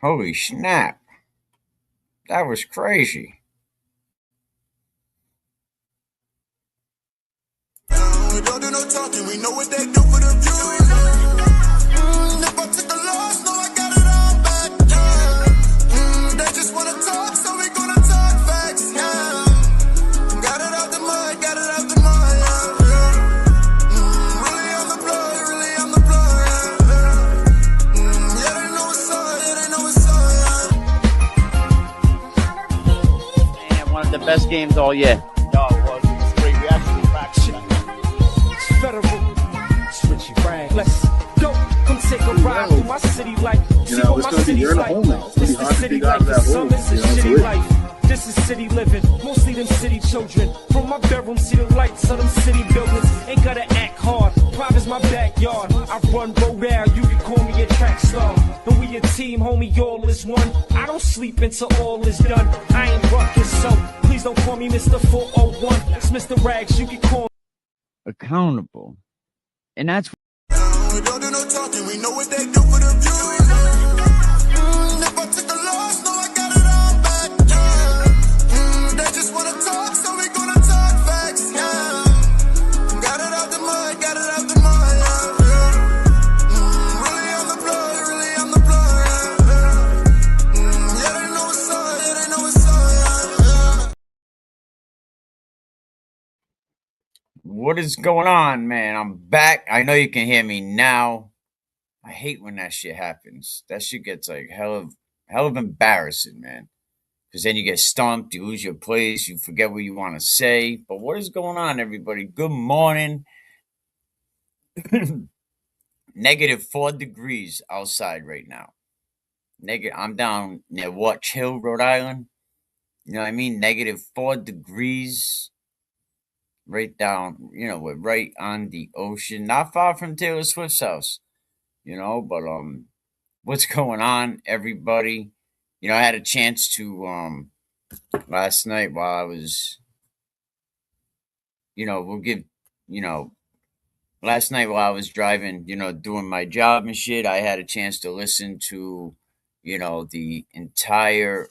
Holy snap. That was crazy. We don't do no talking, we know what they do for the views. If I took a loss, no, I got it all back. They just wanna talk, so we gonna talk facts. Got it out the mud, got it out the mud. Really on the blood, really on the blood. Yeah, they know what's up, yeah, they know what's up. Man, one of the best games all year. No, it was. It was great. We actually practiced that. Federal, switchy rang. Let's go. Come take a ride through my city life. See what my city's like. This is city life. The summers is shitty life. This is city living. Mostly them city children. From my bedroom, see the lights of them city buildings. Ain't gotta act hard. Private's my backyard. I run road out. You can call me a track star. And we a team, homie. All is one. I don't sleep until all is done. I ain't ruckus, so please don't call me Mr. 401. It's Mr. Rags. You can call me Accountable. And that's We don't do no talking, we know what they do for the views. If I took a loss, no, I got it all back. They just wanna talk, so we gonna talk facts. Got it out the mud, got it out the mud. Really on the blood, really on the blood. Yeah, they know what's up, yeah, they know what's up. What is going on, man? I'm back. I know you can hear me now. I hate when that shit happens. That shit gets like hell of embarrassing, man. Because then you get stumped, you lose your place, you forget what you want to say. But what is going on, everybody? Good morning. -4 degrees outside right now. I'm down near Watch Hill, Rhode Island. You know what I mean? -4 degrees. Right down, we're right on the ocean, not far from Taylor Swift's house, but what's going on, everybody? I had a chance to last night while I was last night while I was driving, doing my job and shit, I had a chance to listen to the entire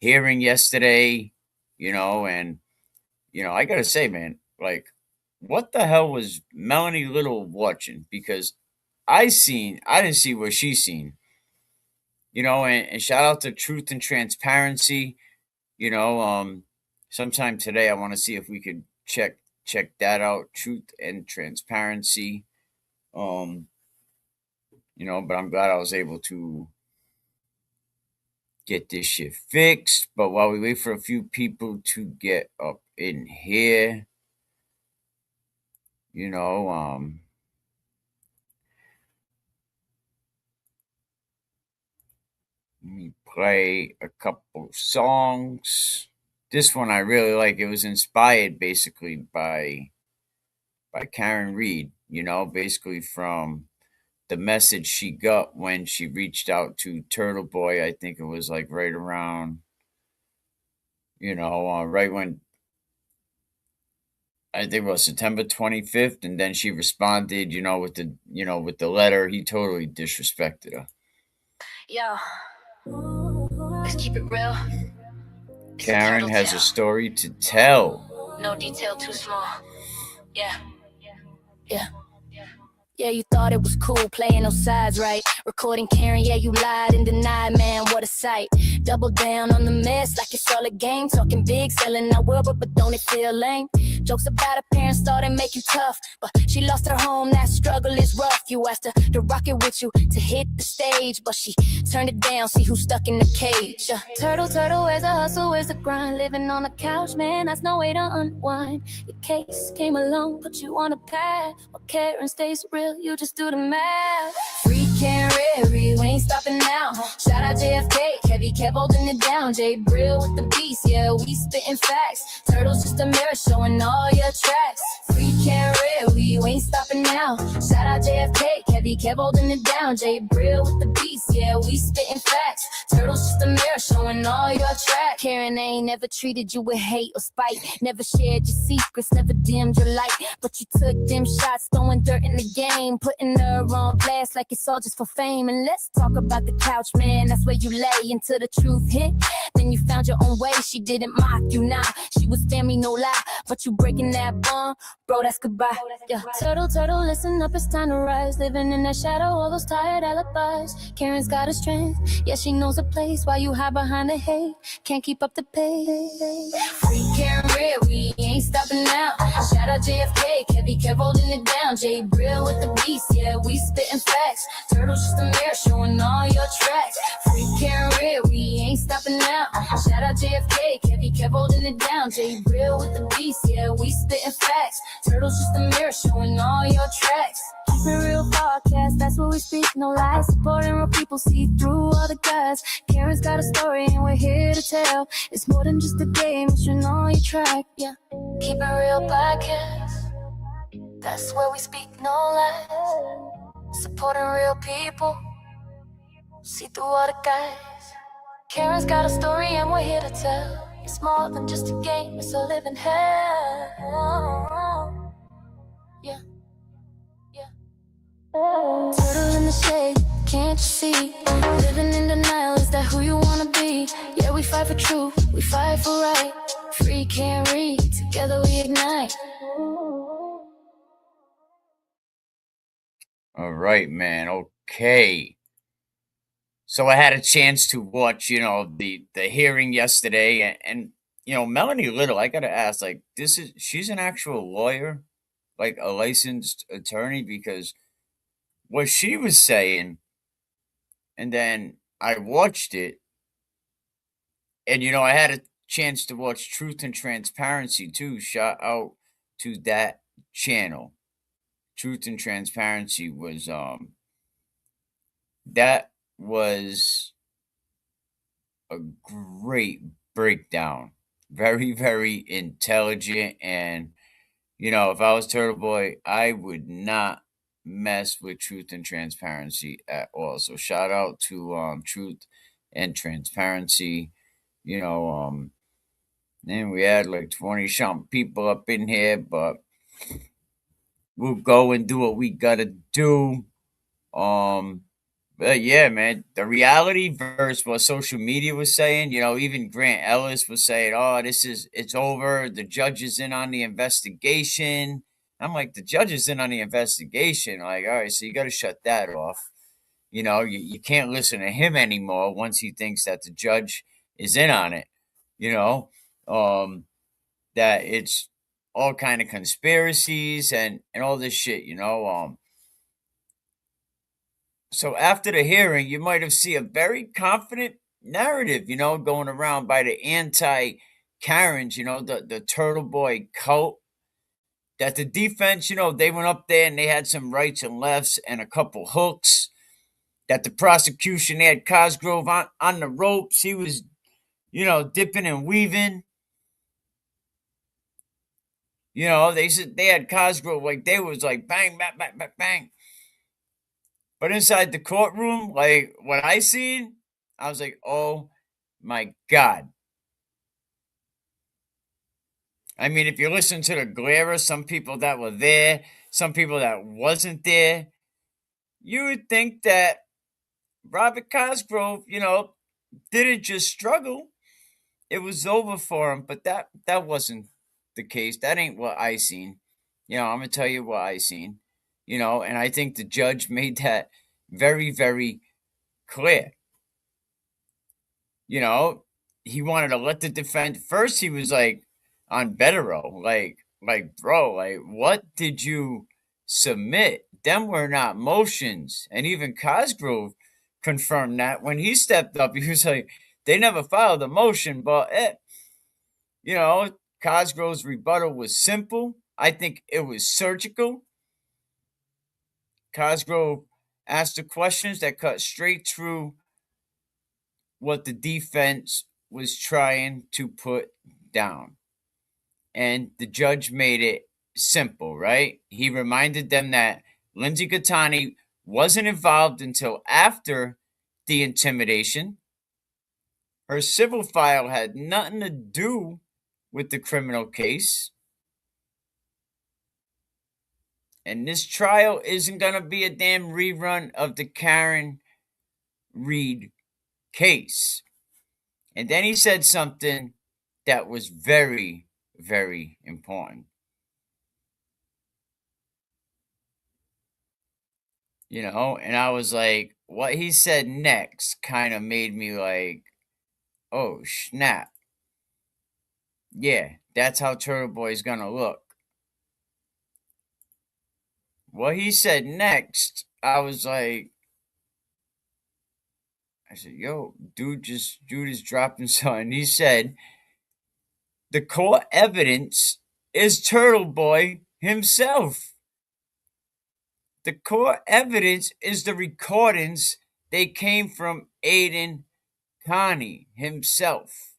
hearing yesterday, and I gotta say, man, like, what the hell was Melanie Little watching? Because I didn't see what she seen. And shout out to Truth and Transparency. Sometime today I want to see if we could check that out. Truth and Transparency. But I'm glad I was able to get this shit fixed. But while we wait for a few people to get up in here, let me play a couple songs. This one I really like. It was inspired basically by Karen Reed, basically from the message she got when she reached out to Turtle Boy. I think it was like right around, right when, I think it was September 25th, and then she responded, with the letter. He totally disrespected her. Yo, let's keep it real. Karen has a story to tell. No detail too small. Yeah. Yeah, you thought it was cool playing those sides, right? Recording Karen, yeah, you lied and denied, man, what a sight. Double down on the mess like it's all a game. Talking big, selling our world, but don't it feel lame? Jokes about her parents started making tough, but she lost her home, that struggle is rough. You asked her to rock it with you, to hit the stage, but she turned it down, see who's stuck in the cage. Turtle, where's the hustle, where's the grind? Living on the couch, man, that's no way to unwind. Your case came along, put you on a path. While Karen stays real, you just do the math. Free Karen, we ain't stopping now. Shout out JFK, Kevy kept holding it down. Jay Brill with the beast, yeah, we spitting facts. Turtle's just a mirror showing all your tracks. Free Karen, we ain't stopping now. Shout out JFK, Kevy kept holding it down. Jay Brill with the beast, yeah, we spitting facts. Turtles just a mirror showing all your tracks. Karen ain't never treated you with hate or spite. Never shared your secrets, never dimmed your light. But you took them shots, throwing dirt in the game, putting her on blast like it's all just for fame. And let's talk about the couch, man. That's where you lay until the truth hit. Then you found your own way. She didn't mock you now. She was family, no lie. But you breaking that bond, bro, that's goodbye. Yeah. Turtle, turtle, listen up, it's time to rise. Living in that shadow, all those tired alibis. Karen's got a strength, yeah, she knows a place. While you hide behind the hate, can't keep up the pace. Free Karen Red, we ain't stopping now. Shout out JFK, Kevy Kev holding it down. J Brill with the beast, yeah, we spitting facts. Turtles just a mirror showing all your tracks. Free Karen Red, we ain't stopping now. Shout out JFK, Kevy Kev holding it down. J Brill with the beast, yeah, we spitting facts. Turtles just a mirror showing all your tracks. Keep it real podcast, that's what we speak, no lies. Supporting real people, see through all the guys. Karen's got a story and we're here to tell. It's more than just a game, it's your know your track, yeah. Keep it real podcast, that's where we speak, no lies. Supporting real people, see through all the guys. Karen's got a story and we're here to tell. It's more than just a game, it's a living hell. Yeah. Turtle in the shade, can't you see? Living in denial, is that who you wanna be? Yeah, we fight for truth, we fight for right. Free can't read, together we ignite. All right, man. Okay. So I had a chance to watch, the hearing yesterday, and Melanie Little. I gotta ask, like, she's an actual lawyer, like a licensed attorney, because what she was saying, and then I watched it, and I had a chance to watch Truth and Transparency too. Shout out to that channel. Truth and Transparency was that was a great breakdown. Very, very intelligent, and if I was Turtle Boy, I would not mess with Truth and Transparency at all. So shout out to Truth and Transparency. And we had like 20-something people up in here, but we'll go and do what we gotta do. But yeah, man, the reality versus what social media was saying. Even Grant Ellis was saying, "Oh, it's over. The judge is in on the investigation." I'm like, the judge is in on the investigation. Like, all right, so you got to shut that off. You can't listen to him anymore once he thinks that the judge is in on it. That it's all kind of conspiracies and all this shit. So after the hearing, you might have seen a very confident narrative, going around by the anti-Karens, the Turtle Boy cult. That the defense, they went up there and they had some rights and lefts and a couple hooks. That the prosecution, they had Cosgrove on the ropes. He was, dipping and weaving. They said they had Cosgrove, like they was like bang, bang, bang, bang, bang. But inside the courtroom, like what I seen, I was like, oh my God. I mean, if you listen to the glare of some people that were there, some people that wasn't there, you would think that Robert Cosgrove, didn't just struggle. It was over for him, but that wasn't the case. That ain't what I seen. I'm going to tell you what I seen. And I think the judge made that very, very clear. He wanted to let the defense, first he was like on bed row, like bro, like what did you submit? Them were not motions. And even Cosgrove confirmed that when he stepped up. He was like, they never filed a motion, but Cosgrove's rebuttal was simple. I think it was surgical. Cosgrove asked the questions that cut straight through what the defense was trying to put down. And the judge made it simple, right? He reminded them that Lindsey Gaetani wasn't involved until after the intimidation. Her civil file had nothing to do with the criminal case. And this trial isn't going to be a damn rerun of the Karen Reed case. And then he said something that was very, very important. You know, and I was like, what he said next kind of made me like, oh, snap. Yeah, that's how Turtle Boy's gonna look. What he said next, I was like, I said, yo, dude is dropping something. He said, the core evidence is Turtle Boy himself. The core evidence is the recordings. They came from Aiden Kearney himself.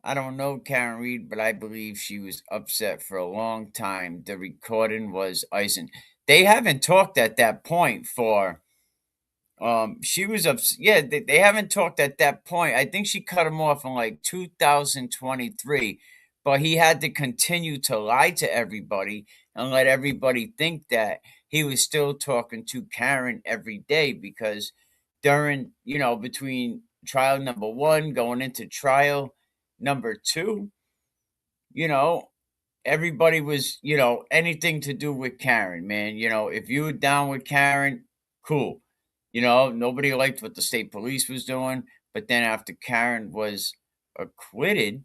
I don't know Karen Reed, but I believe she was upset for a long time. The recording was icing. They haven't talked at that point for she was yeah, they haven't talked at that point. I think she cut him off in like 2023, but he had to continue to lie to everybody and let everybody think that he was still talking to Karen every day because during, you know, between trial number 1 going into trial number 2, you know, everybody was, you know, anything to do with Karen, man. You know, if you were down with Karen, cool. You know, nobody liked what the state police was doing. But then after Karen was acquitted,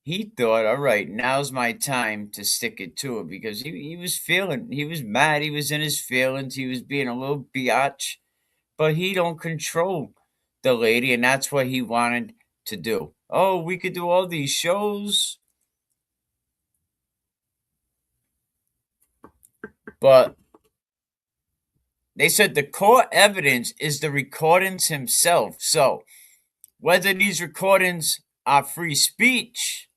he thought, all right, now's my time to stick it to it because he was feeling, he was mad, he was in his feelings, he was being a little biatch, but he don't control the lady, and that's what he wanted to do. Oh, we could do all these shows, but they said the core evidence is the recordings himself. So, whether these recordings are free speech,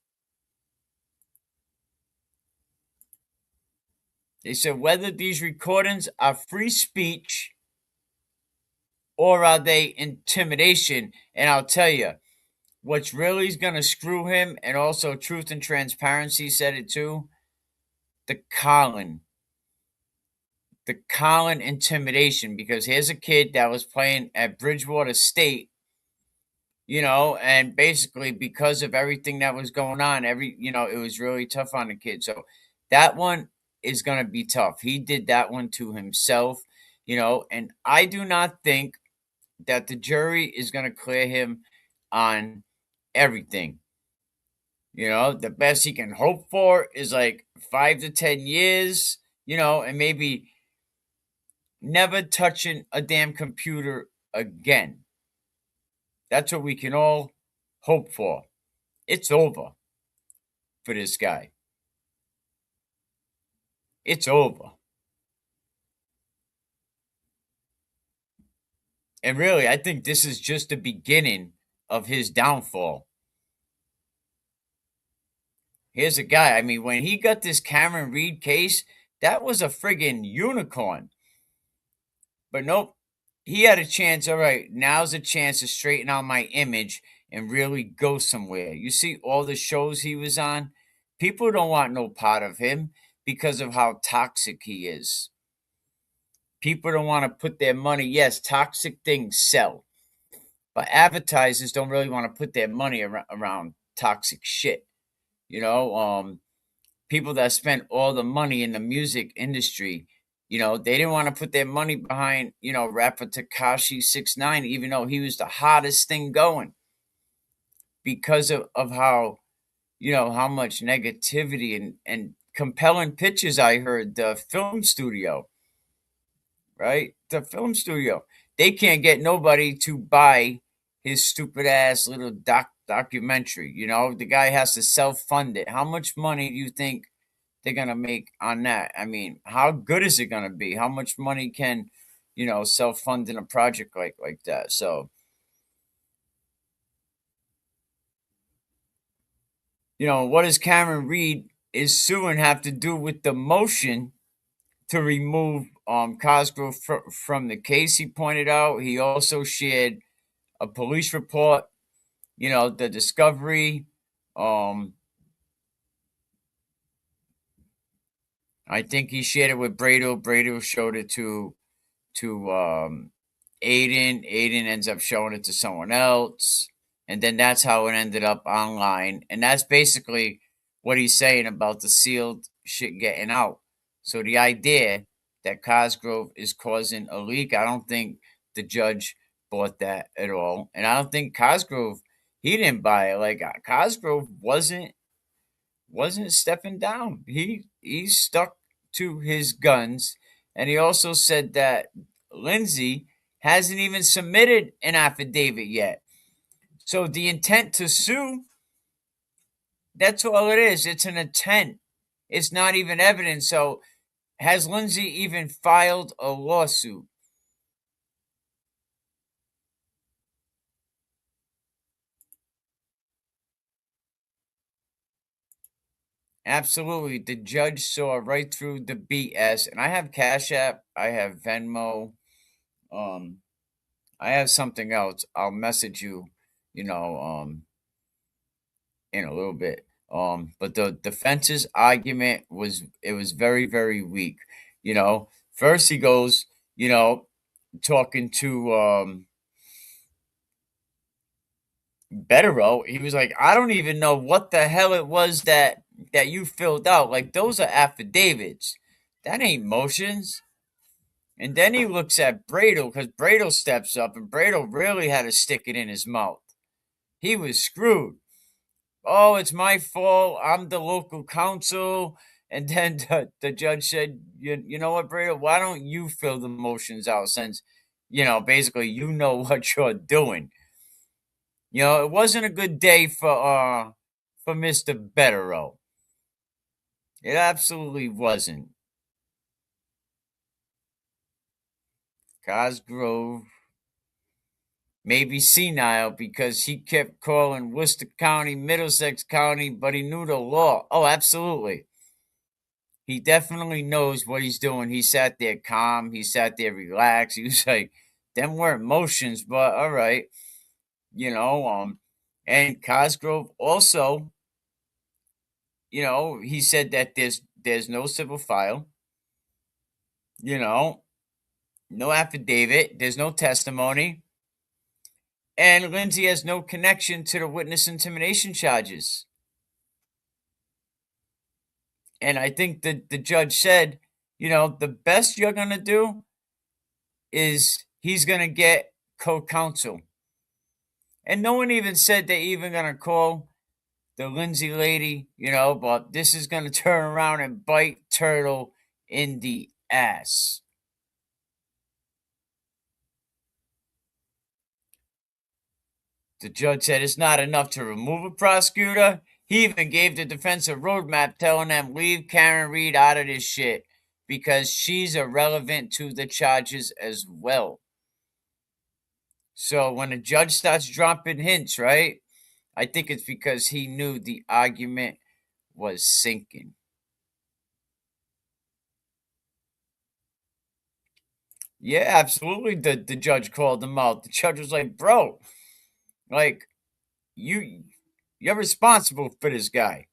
they said whether these recordings are free speech or are they intimidation. And I'll tell you, what's really going to screw him, and also Truth and Transparency said it too, the Colin intimidation, because here's a kid that was playing at Bridgewater State, you know, and basically because of everything that was going on, you know, it was really tough on the kid. So that one is going to be tough. He did that one to himself, you know, and I do not think that the jury is going to clear him on everything. You know, the best he can hope for is like 5 to 10 years, you know, and maybe never touching a damn computer again. That's what we can all hope for. It's over for this guy. It's over. And really, I think this is just the beginning of his downfall. Here's a guy, I mean, when he got this Cameron Reed case, that was a friggin' unicorn. But nope, he had a chance. All right, now's a chance to straighten out my image and really go somewhere. You see all the shows he was on? People don't want no part of him because of how toxic he is. People don't want to put their money. Yes, toxic things sell, but advertisers don't really want to put their money around toxic shit. You know, people that spent all the money in the music industry, you know, they didn't want to put their money behind, you know, rapper Tekashi 6ix9ine, even though he was the hottest thing going, because of how, you know, how much negativity and compelling pictures. I heard the film studio, right? The film studio. They can't get nobody to buy his stupid ass little documentary. You know, the guy has to self fund it. How much money do you think they're gonna make on that? I mean, how good is it gonna be? How much money can, you know, self fund in a project like that? So What does Cameron Reed is suing have to do with the motion to remove Cosgrove from the case? He pointed out. He also shared a police report, the discovery. I think he shared it with Brado. Brado showed it to Aiden. Aiden ends up showing it to someone else, and then that's how it ended up online. And that's basically what he's saying about the sealed shit getting out. So the idea that Cosgrove is causing a leak, I don't think the judge bought that at all, and I don't think Cosgrove, he didn't buy it. Like Cosgrove wasn't stepping down. He stuck to his guns, and he also said that Lindsey hasn't even submitted an affidavit yet. So the intent to sue, that's all it is. It's an intent. It's not even evidence. So has Lindsey even filed a lawsuit? Absolutely. The judge saw right through the BS. And I have Cash App, I have Venmo, I have something else. I'll message you, in a little bit. But the defense's argument was very, very weak. First he goes, talking to Betterow. He was like, I don't even know what the hell it was that you filled out. Like those are affidavits. That ain't motions. And then he looks at Brado because Brado steps up and Brado really had to stick it in his mouth. He was screwed. Oh, it's my fault. I'm the local counsel. And then the judge said, you know what, Brado, why don't you fill the motions out since, basically you know what you're doing. It wasn't a good day for Mr. Betterow. It absolutely wasn't. Cosgrove may be senile because he kept calling Worcester County Middlesex County, but he knew the law. Oh, absolutely. He definitely knows what he's doing. He sat there calm. He sat there relaxed. He was like, them weren't motions, but all right. And Cosgrove also, he said that there's no civil file, no affidavit, there's no testimony, and Lindsey has no connection to the witness intimidation charges. And I think that the judge said, the best you're going to do is he's going to get co-counsel. And no one even said they're even going to call the Lindsey lady, but this is going to turn around and bite Turtle in the ass. The judge said it's not enough to remove a prosecutor. He even gave the defense a roadmap telling them, leave Karen Reed out of this shit because she's irrelevant to the charges as well. So when the judge starts dropping hints, right, I think it's because he knew the argument was sinking. Yeah, absolutely. The judge called him out. The judge was like, bro, like, you're responsible for this guy.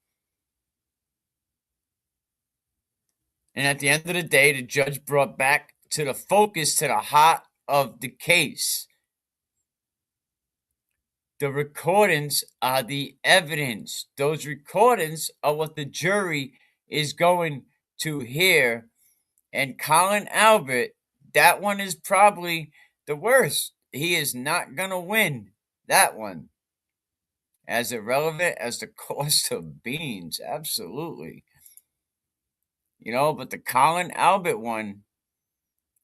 And at the end of the day, the judge brought back to the focus, to the heart of the case. The recordings are the evidence. Those recordings are what the jury is going to hear. And Colin Albert, that one is probably the worst. He is not going to win that one. As irrelevant as the cost of beans, absolutely. But the Colin Albert one,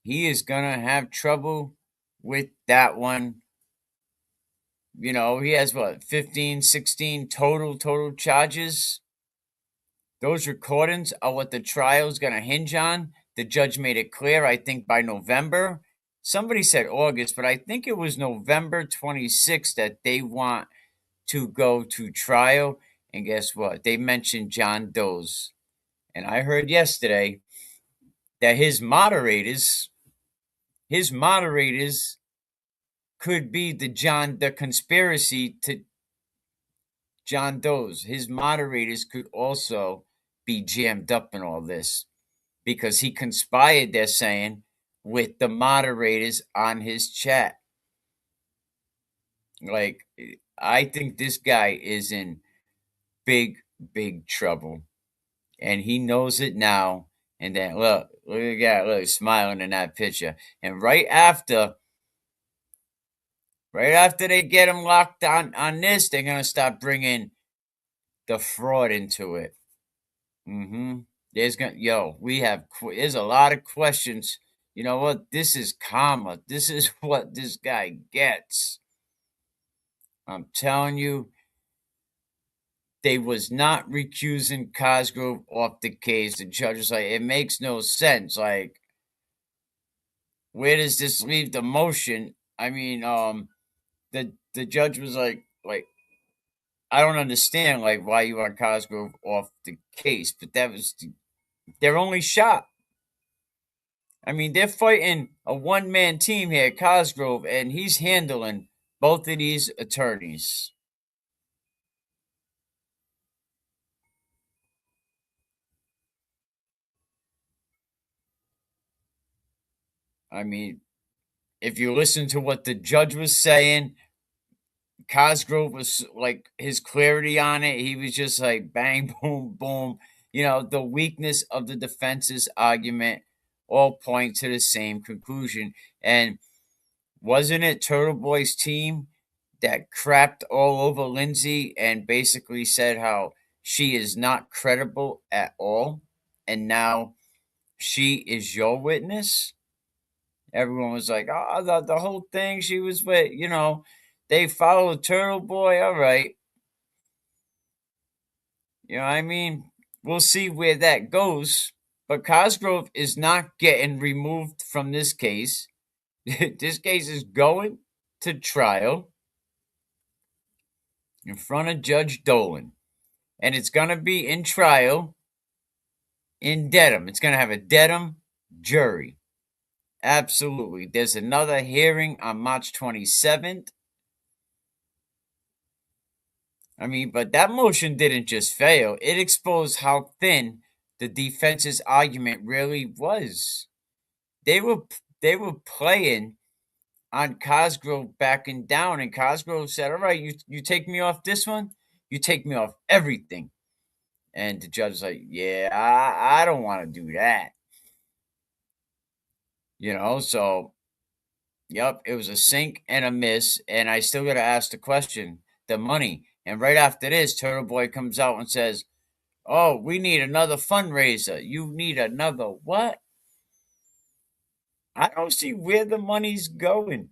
he is going to have trouble with that one. He has 15, 16 total charges. Those recordings are what the trial is going to hinge on. The judge made it clear, I think, by November. Somebody said August, but I think it was November 26th that they want to go to trial. And guess what? They mentioned John Doe's. And I heard yesterday that his moderators could be the conspiracy to John Doe's. His moderators could also be jammed up in all this because he conspired, they're saying, with the moderators on his chat. Like, I think this guy is in big, big trouble. And he knows it now. And then look at the guy, look, smiling in that picture. And right after they get him locked on this, they're gonna start bringing the fraud into it. There's a lot of questions. You know what? This is karma. This is what this guy gets. I'm telling you, they was not recusing Cosgrove off the case. The judge was like, it makes no sense. Like, where does this leave the motion? I mean, the judge was like, I don't understand, like, why you want Cosgrove off the case, but that was their only shot. I mean, they're fighting a one-man team here, Cosgrove, and he's handling both of these attorneys. I mean, if you listen to what the judge was saying, Cosgrove was like, his clarity on it, he was just like bang, boom, boom. You know, the weakness of the defense's argument all point to the same conclusion. And wasn't it Turtle Boy's team that crapped all over Lindsey and basically said how she is not credible at all? And now she is your witness? Everyone was like, oh, the whole thing she was with, they followed Turtle Boy. All right. You know what I mean? We'll see where that goes. But Cosgrove is not getting removed from this case. This case is going to trial in front of Judge Dolan. And it's going to be in trial in Dedham. It's going to have a Dedham jury. Absolutely. There's another hearing on March 27th. I mean, but that motion didn't just fail. It exposed how thin the defense's argument really was. They were playing on Cosgrove backing down, and Cosgrove said, all right, you take me off this one, you take me off everything. And the judge was like, yeah, I don't want to do that. So, yep, it was a sink and a miss, and I still got to ask the question, the money. And right after this, Turtle Boy comes out and says, oh, we need another fundraiser. You need another what? I don't see where the money's going.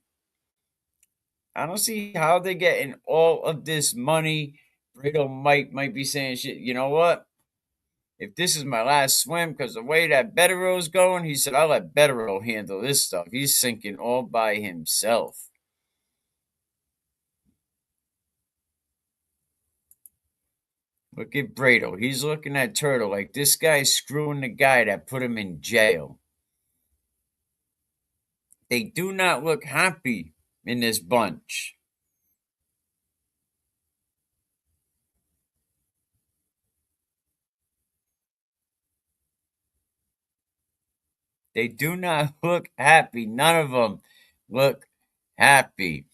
I don't see how they're getting all of this money. Brito might be saying shit. You know what? If this is my last swim, because the way that Bettero's going, he said, I'll let Bettero handle this stuff. He's sinking all by himself. Look at Brito. He's looking at Turtle like this guy's screwing the guy that put him in jail. They do not look happy in this bunch. They do not look happy. None of them look happy.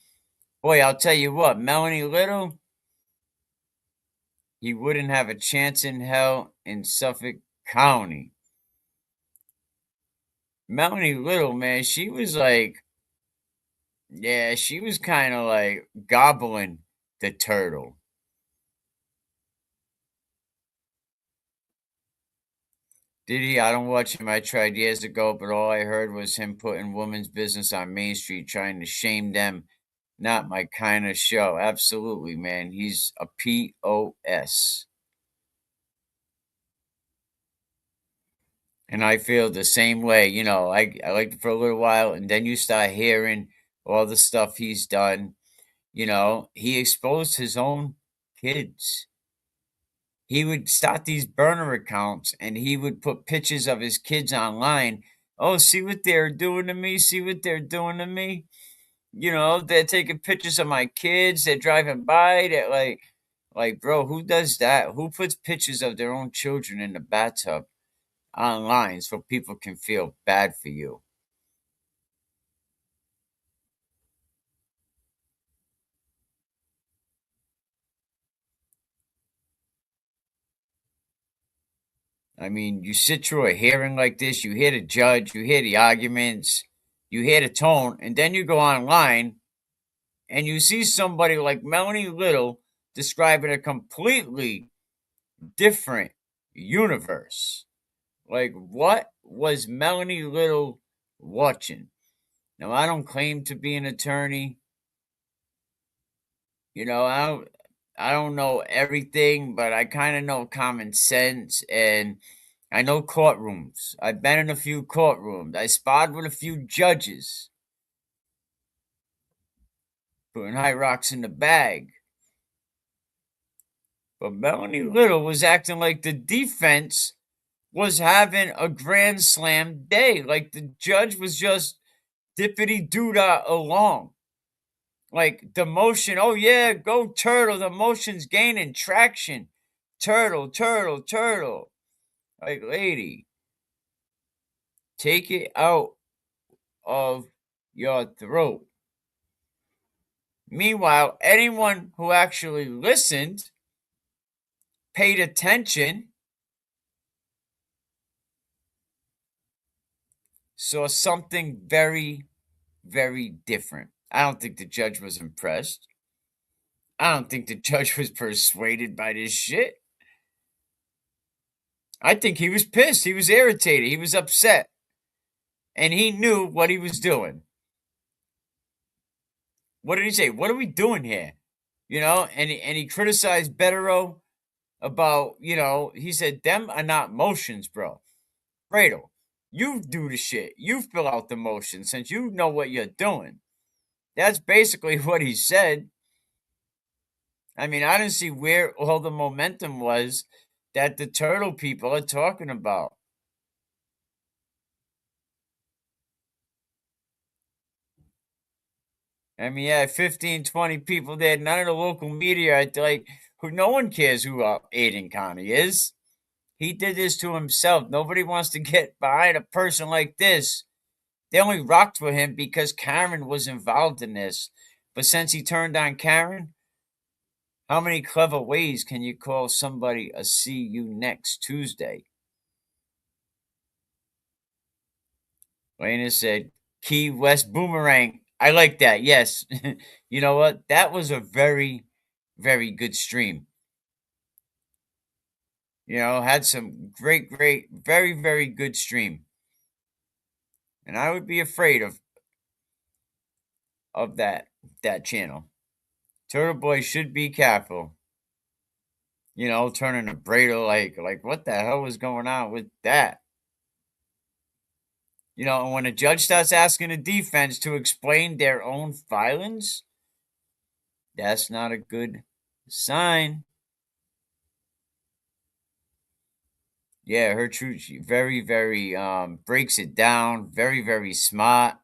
Boy, I'll tell you what, Melanie Little, he wouldn't have a chance in hell in Suffolk County. Melanie Little, man, she was like, yeah, she was kind of like gobbling the turtle. Did he? I don't watch him. I tried years ago, but all I heard was him putting women's business on Main Street, trying to shame them. Not my kind of show. Absolutely, man. He's a POS. And I feel the same way. I liked it for a little while, and then you start hearing all the stuff he's done. He exposed his own kids. he would start these burner accounts and he would put pictures of his kids online. Oh, see what they're doing to me. See what they're doing to me. You know, they're taking pictures of my kids. They're driving by. They're like, bro, who does that? Who puts pictures of their own children in the bathtub online so people can feel bad for you? I mean, you sit through a hearing like this, you hear the judge, you hear the arguments, you hear the tone, and then you go online and you see somebody like Melanie Little describing a completely different universe. Like, what was Melanie Little watching? Now, I don't claim to be an attorney. You know, I don't know everything, but I kind of know common sense and I know courtrooms. I've been in a few courtrooms. I sparred with a few judges, putting high rocks in the bag. But Melanie Little was acting like the defense was having a grand slam day. Like the judge was just dippity doodah along. Like the motion, oh yeah, go turtle. The motion's gaining traction. Turtle, turtle, turtle. Like, lady, take it out of your throat. Meanwhile, anyone who actually listened, paid attention, saw something very, very different. I don't think the judge was impressed. I don't think the judge was persuaded by this shit. I think he was pissed. He was irritated. He was upset. And he knew what he was doing. What did he say? What are we doing here? You know, and he criticized Betterow about, you know, he said, them are not motions, bro. Fredo, you do the shit. You fill out the motion since you know what you're doing. That's basically what he said. I mean, I didn't see where all the momentum was that the turtle people are talking about. I mean, yeah, 15, 20 people there. None of the local media, like, who no one cares who Aiden Kearney is. He did this to himself. Nobody wants to get behind a person like this. They only rocked for him because Karen was involved in this. But since he turned on Karen, how many clever ways can you call somebody a see you next Tuesday? Lena said, Key West Boomerang. I like that. Yes. You know what? That was a very, very good stream. You know, had some great, very, very good stream. And I would be afraid of that channel. Turtle Boy should be careful. You know, turning a Brado like what the hell was going on with that? You know, and when a judge starts asking a defense to explain their own filings, that's not a good sign. Yeah, her truth, she very, very breaks it down, very, very smart.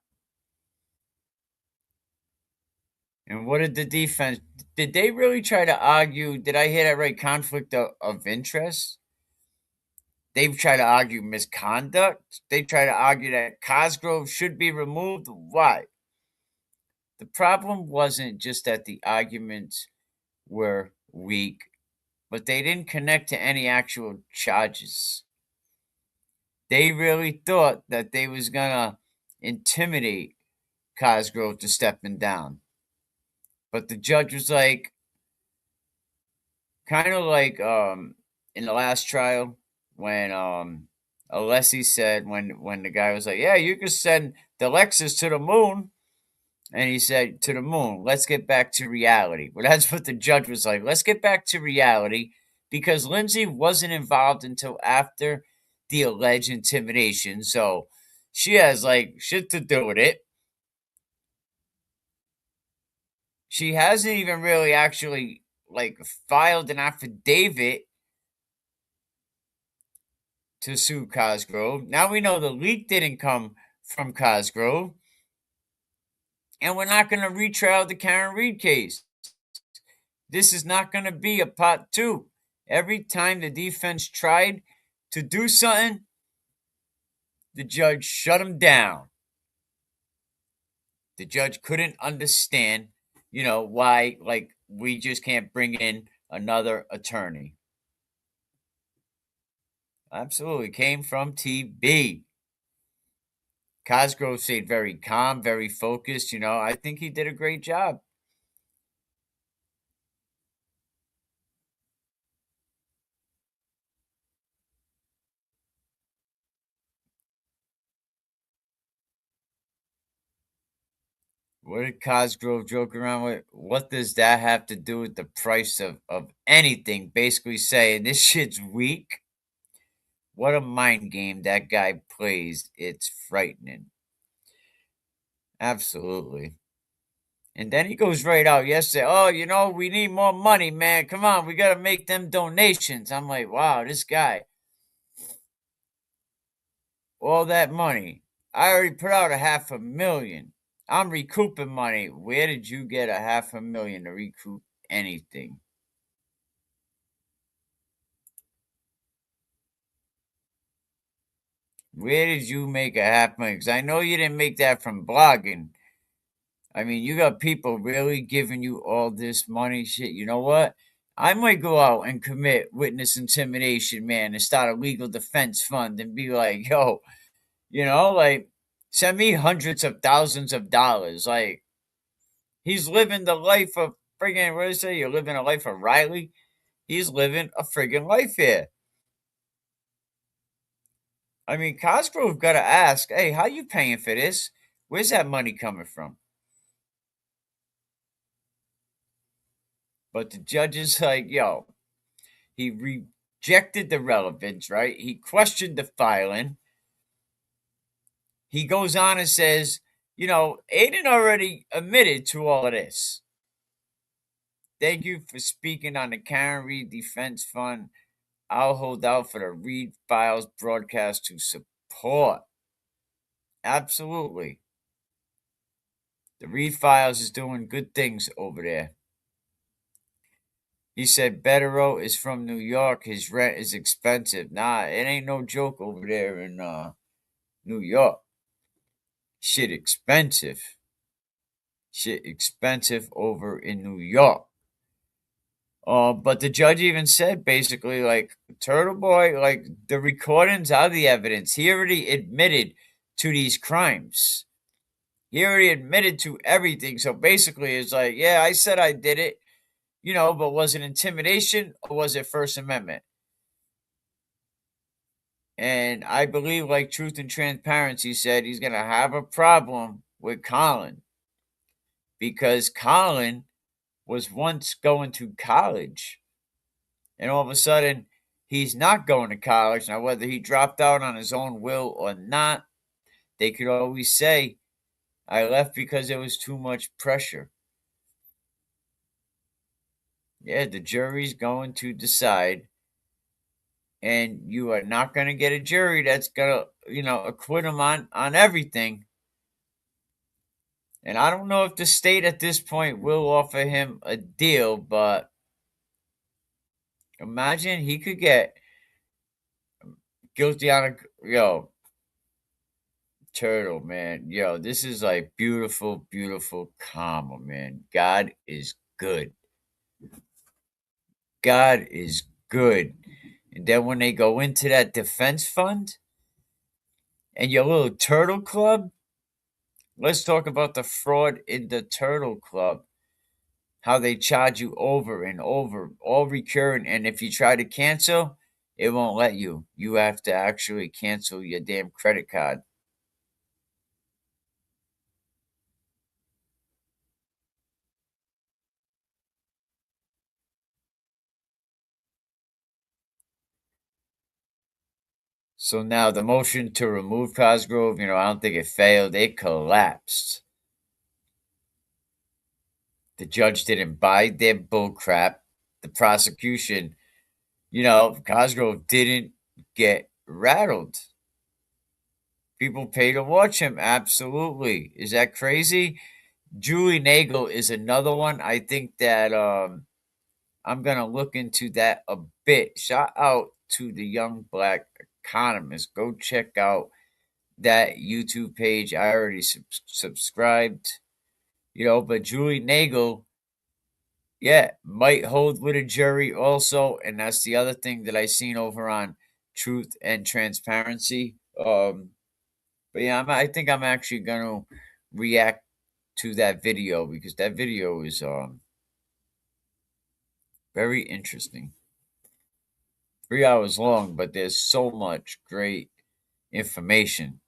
And what did the defense? Did they really try to argue? Did I hear that right? Conflict of interest. They try to argue misconduct. They try to argue that Cosgrove should be removed. Why? The problem wasn't just that the arguments were weak, but they didn't connect to any actual charges. They really thought that they was gonna intimidate Cosgrove to stepping down. But the judge was like, kind of like in the last trial when Alessi said when the guy was like, yeah, you could send the Lexus to the moon. And he said, to the moon, let's get back to reality. Well, that's what the judge was like. Let's get back to reality because Lindsey wasn't involved until after the alleged intimidation. So she has like shit to do with it. She hasn't even really actually like filed an affidavit to sue Cosgrove. Now we know the leak didn't come from Cosgrove. And we're not going to retrial the Karen Reed case. This is not going to be a part two. Every time the defense tried to do something, the judge shut them down. The judge couldn't understand, why, we just can't bring in another attorney. Absolutely. Came from TB. Cosgrove stayed very calm, very focused. I think he did a great job. What did Cosgrove joke around with? What does that have to do with the price of anything? Basically saying this shit's weak. What a mind game that guy plays. It's frightening. Absolutely. And then he goes right out yesterday. Oh, we need more money, man. Come on, we got to make them donations. I'm like, wow, this guy. All that money. I already put out $500,000. I'm recouping money. Where did you get $500,000 to recoup anything? Where did you make $500,000? Because I know you didn't make that from blogging. I mean, you got people really giving you all this money. Shit, you know what? I might go out and commit witness intimidation, man, and start a legal defense fund and be like, yo, send me hundreds of thousands of dollars. Like, he's living the life of friggin', what do you say? You're living a life of Riley? He's living a friggin' life here. I mean, Cosgrove got to ask, hey, how you paying for this? Where's that money coming from? But the judge is like, yo, he rejected the relevance, right? He questioned the filing. He goes on and says, Aiden already admitted to all of this. Thank you for speaking on the Karen Reed Defense Fund. I'll hold out for the Reed Files broadcast to support. Absolutely. The Reed Files is doing good things over there. He said Betterow is from New York. His rent is expensive. Nah, it ain't no joke over there in New York. Shit expensive. Shit expensive over in New York. But the judge even said basically, like, Turtle Boy, like, the recordings are the evidence. He already admitted to these crimes. He already admitted to everything. So basically, it's like, yeah, I said I did it, but was it intimidation or was it First Amendment? And I believe, like Truth and Transparency said, he's going to have a problem with Colin. Because Colin was once going to college. And all of a sudden, he's not going to college. Now, whether he dropped out on his own will or not, they could always say, I left because there was too much pressure. Yeah, the jury's going to decide. And you are not going to get a jury that's going to, acquit him on everything. And I don't know if the state at this point will offer him a deal, but imagine he could get guilty on Turtle, man. Yo, this is like beautiful, beautiful karma, man. God is good. God is good. And then when they go into that defense fund and your little Turtle Club, let's talk about the fraud in the Turtle Club. How they charge you over and over, all recurring. And if you try to cancel, it won't let you. You have to actually cancel your damn credit card. So now the motion to remove Cosgrove, I don't think it failed. It collapsed. The judge didn't buy their bullcrap. The prosecution, Cosgrove didn't get rattled. People pay to watch him. Absolutely. Is that crazy? Julie Nagel is another one. I think that I'm gonna look into that a bit. Shout out to the young black economist. Go check out that YouTube page. I already subscribed, but Julie Nagel, yeah, might hold with a jury also, and that's the other thing that I seen over on Truth and Transparency. But yeah, I think I'm actually gonna react to that video because that video is very interesting. 3 hours long, but there's so much great information.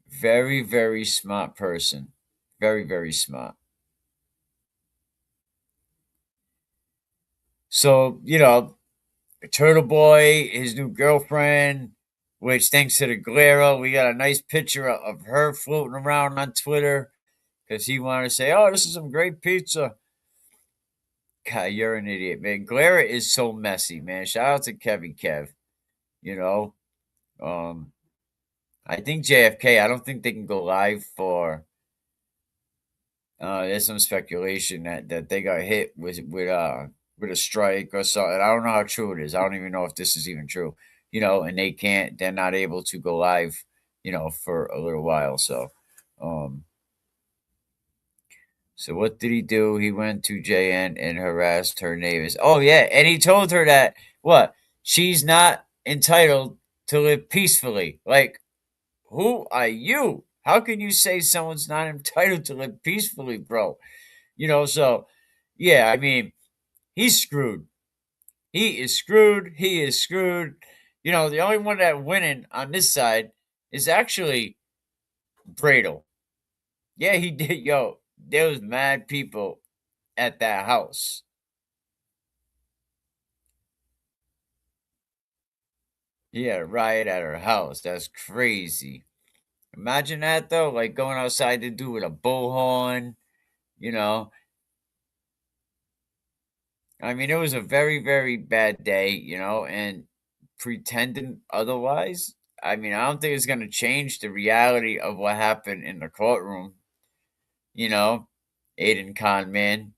Very, very smart person. Very, very smart. So, Turtle Boy, his new girlfriend, which thanks to the glare, we got a nice picture of her floating around on Twitter because he wanted to say, oh, this is some great pizza. God, you're an idiot, man. Glare is so messy, man. Shout out to Kevy Kev. You know, I think JFK. I don't think they can go live for. There's some speculation that they got hit with a strike or something. I don't know how true it is. I don't even know if this is even true. And they're not able to go live. For a little while. Um, so what did he do? He went to JN and harassed her neighbors. Oh yeah, and he told her that what she's not entitled to live peacefully. Like, who are you? How can you say someone's not entitled to live peacefully, bro? So yeah, I mean, he's screwed. He is screwed. He is screwed. The only one that winning on this side is actually Bradle. Yeah, he did. Yo, there was mad people at that house. He had a riot at her house. That's crazy. Imagine that though, like going outside to do with a bullhorn, you know. I mean, it was a very, very bad day, and pretending otherwise. I mean, I don't think it's going to change the reality of what happened in the courtroom. You know, Aiden Conman,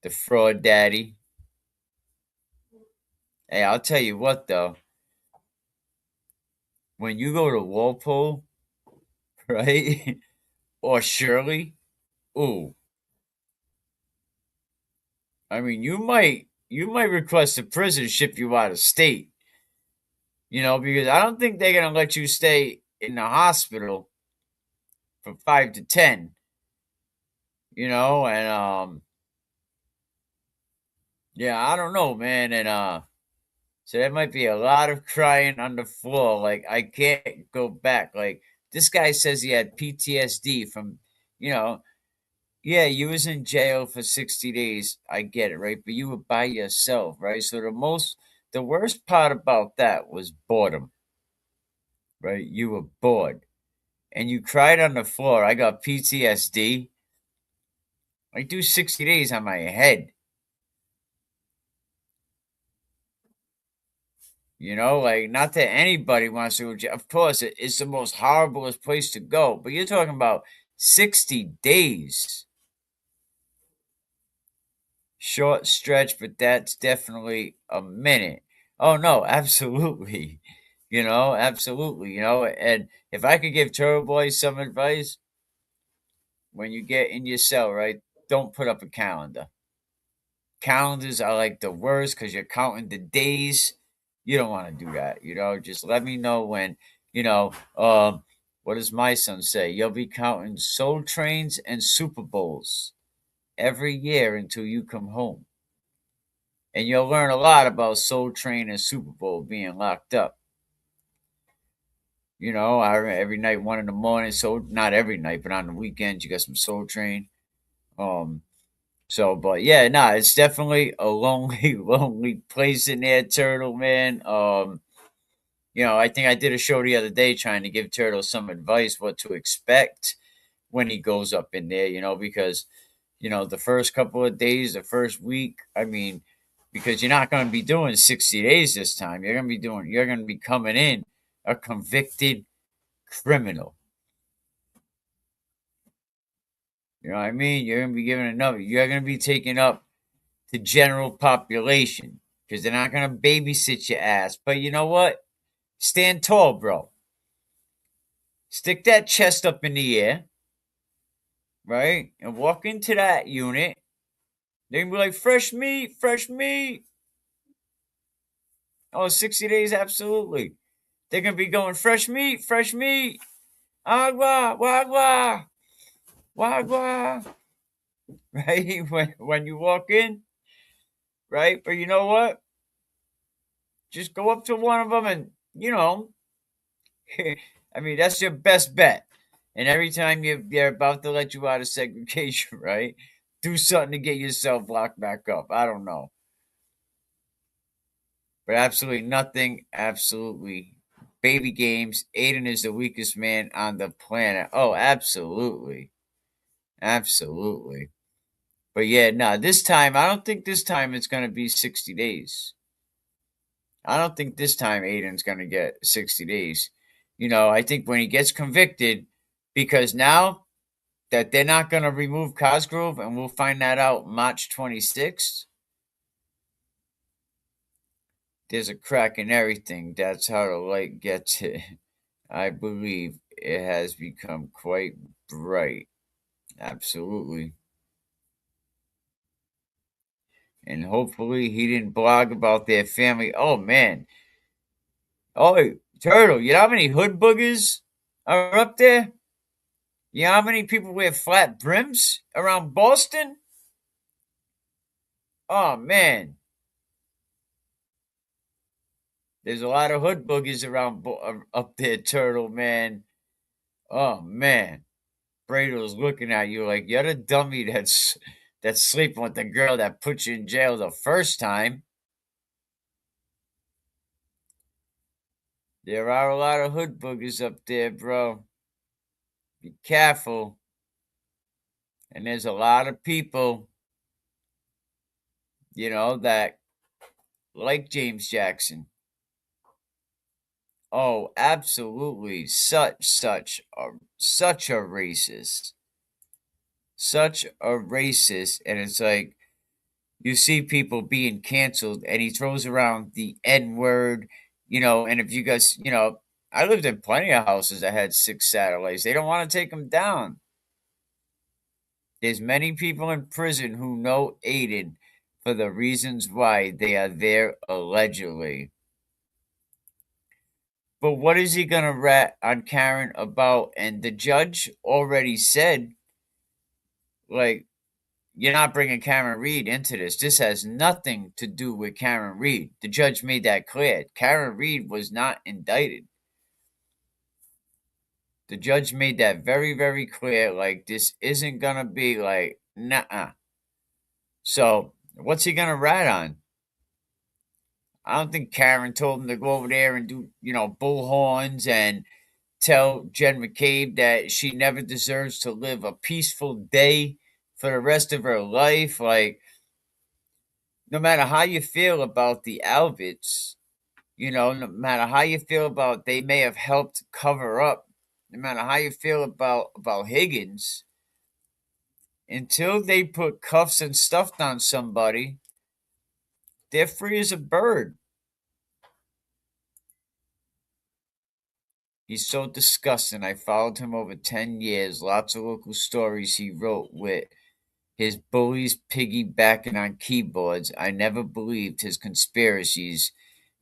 the fraud daddy. Hey, I'll tell you what though. When you go to Walpole, right, or Shirley, ooh, I mean, you might request a prison ship you out of state. Because I don't think they're gonna let you stay in the hospital from 5 to 10. And yeah, I don't know, man, and so there might be a lot of crying on the floor. Like I can't go back. Like this guy says he had PTSD from, you know, yeah, you was in jail for 60 days. I get it, right? But you were by yourself, right? So the worst part about that was boredom, right? You were bored and you cried on the floor. I got PTSD. I do 60 days on my head. Like not that anybody wants to go to jail. Of course, it's the most horriblest place to go. But you're talking about 60 days. Short stretch, but that's definitely a minute. Oh no, absolutely. Absolutely. And if I could give Turtle Boy some advice, when you get in your cell, right, don't put up a calendar. Calendars are like the worst because you're counting the days. You don't want to do that. Just let me know when, what does my son say? You'll be counting Soul Trains and Super Bowls every year until you come home. And you'll learn a lot about Soul Train and Super Bowl being locked up. I remember every night, 1 in the morning. So not every night, but on the weekends, you got some Soul Train. But yeah, nah, it's definitely a lonely, lonely place in there, Turtle, man. I think I did a show the other day trying to give Turtle some advice what to expect when he goes up in there, because, the first couple of days, the first week, I mean, because you're not going to be doing 60 days this time. You're going to be coming in a convicted criminal. You know what I mean? You're going to be given another. You're going to be taken up to general population because they're not going to babysit your ass. But you know what? Stand tall, bro. Stick that chest up in the air, right? And walk into that unit. They're going to be like, fresh meat, fresh meat. Oh, 60 days, absolutely. They're going to be going, fresh meat, fresh meat. Agua, wagua, wagua. Right? When you walk in, right? But you know what? Just go up to one of them and, I mean, that's your best bet. And every time they're about to let you out of segregation, right? Do something to get yourself locked back up. I don't know. But absolutely nothing. Absolutely. Baby games. Aiden is the weakest man on the planet. Oh, absolutely. Absolutely. But yeah, no, this time, I don't think this time it's going to be 60 days. I don't think this time Aiden's going to get 60 days. I think when he gets convicted, because now that they're not going to remove Cosgrove, and we'll find that out March 26th, there's a crack in everything. That's how the light gets it. I believe it has become quite bright. Absolutely. And hopefully he didn't blog about their family. Oh, man. Oh, Turtle, you know how many hood boogers are up there? You know how many people wear flat brims around Boston? Oh, man. There's a lot of hood boogers around up there, Turtle, man. Oh, man. Brado's looking at you like you're the dummy that's sleeping with the girl that put you in jail the first time. There are a lot of hood boogers up there, bro. Be careful. And there's a lot of people, that like James Jackson. Oh, absolutely. Such a racist. Such a racist. And it's like, you see people being canceled, and he throws around the N word, and if you guys, I lived in plenty of houses that had 6 satellites. They don't want to take them down. There's many people in prison who know Aiden for the reasons why they are there allegedly. But what is he going to rat on Karen about? And the judge already said, like, you're not bringing Karen Reed into this. This has nothing to do with Karen Reed. The judge made that clear. Karen Reed was not indicted. The judge made that very, very clear. Like, this isn't going to be like, nah. So, what's he going to rat on? I don't think Karen told him to go over there and do, bullhorns and tell Jen McCabe that she never deserves to live a peaceful day for the rest of her life. Like, no matter how you feel about the Alberts, no matter how you feel about they may have helped cover up, no matter how you feel about Higgins, until they put cuffs and stuff on somebody, they're free as a bird. He's so disgusting. I followed him over 10 years. Lots of local stories he wrote with his bullies piggybacking on keyboards. I never believed his conspiracies.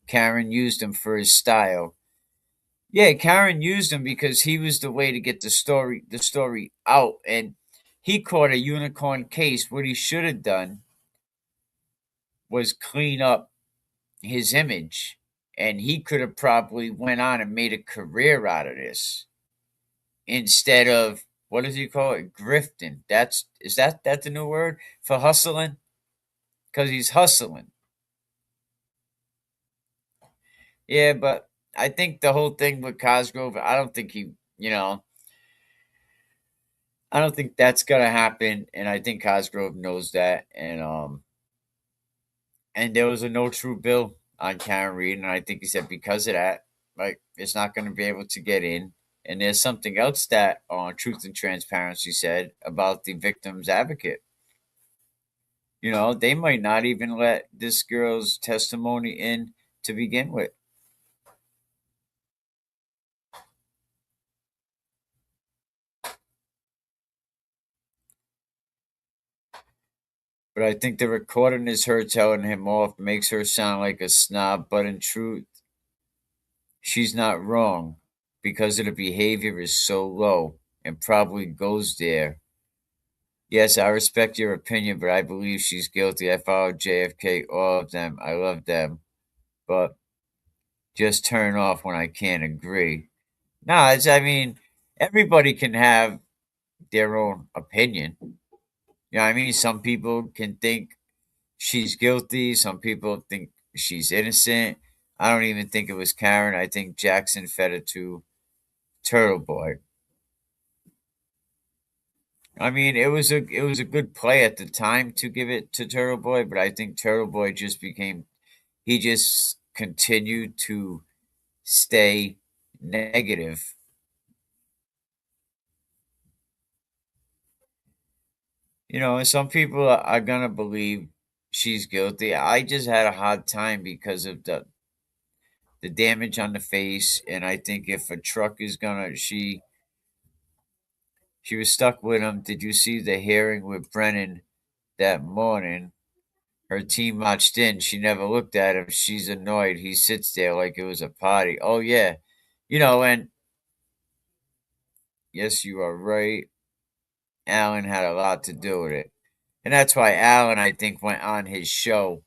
Karen used him for his style. Yeah, Karen used him because he was the way to get the story out. And he caught a unicorn case. What he should have done was clean up his image. And he could have probably went on and made a career out of this. Instead of, what does he call it? Grifting. Is that the new word for hustling? Because he's hustling. Yeah, but I think the whole thing with Cosgrove, I don't think I don't think that's gonna happen, and I think Cosgrove knows that, and And there was a no true bill on Karen Reed, and I think he said because of that, like it's not going to be able to get in. And there's something else that Truth and Transparency said about the victim's advocate. They might not even let this girl's testimony in to begin with. But I think the recording is her telling him off makes her sound like a snob, but in truth, she's not wrong because of the behavior is so low and probably goes there. Yes, I respect your opinion, but I believe she's guilty. I followed JFK, all of them. I love them, but just turn off when I can't agree. No, I mean, everybody can have their own opinion. I mean? Some people can think she's guilty. Some people think she's innocent. I don't even think it was Karen. I think Jackson fed it to Turtle Boy. I mean, it was a good play at the time to give it to Turtle Boy, but I think Turtle Boy he just continued to stay negative. And some people are gonna believe she's guilty. I just had a hard time because of the damage on the face, and I think if a truck is gonna she was stuck with him. Did you see the hearing with Brennan that morning? Her team marched in. She never looked at him. She's annoyed. He sits there like it was a party. Oh yeah, and yes, you are right. Alan had a lot to do with it, and that's why Alan, I think, went on his show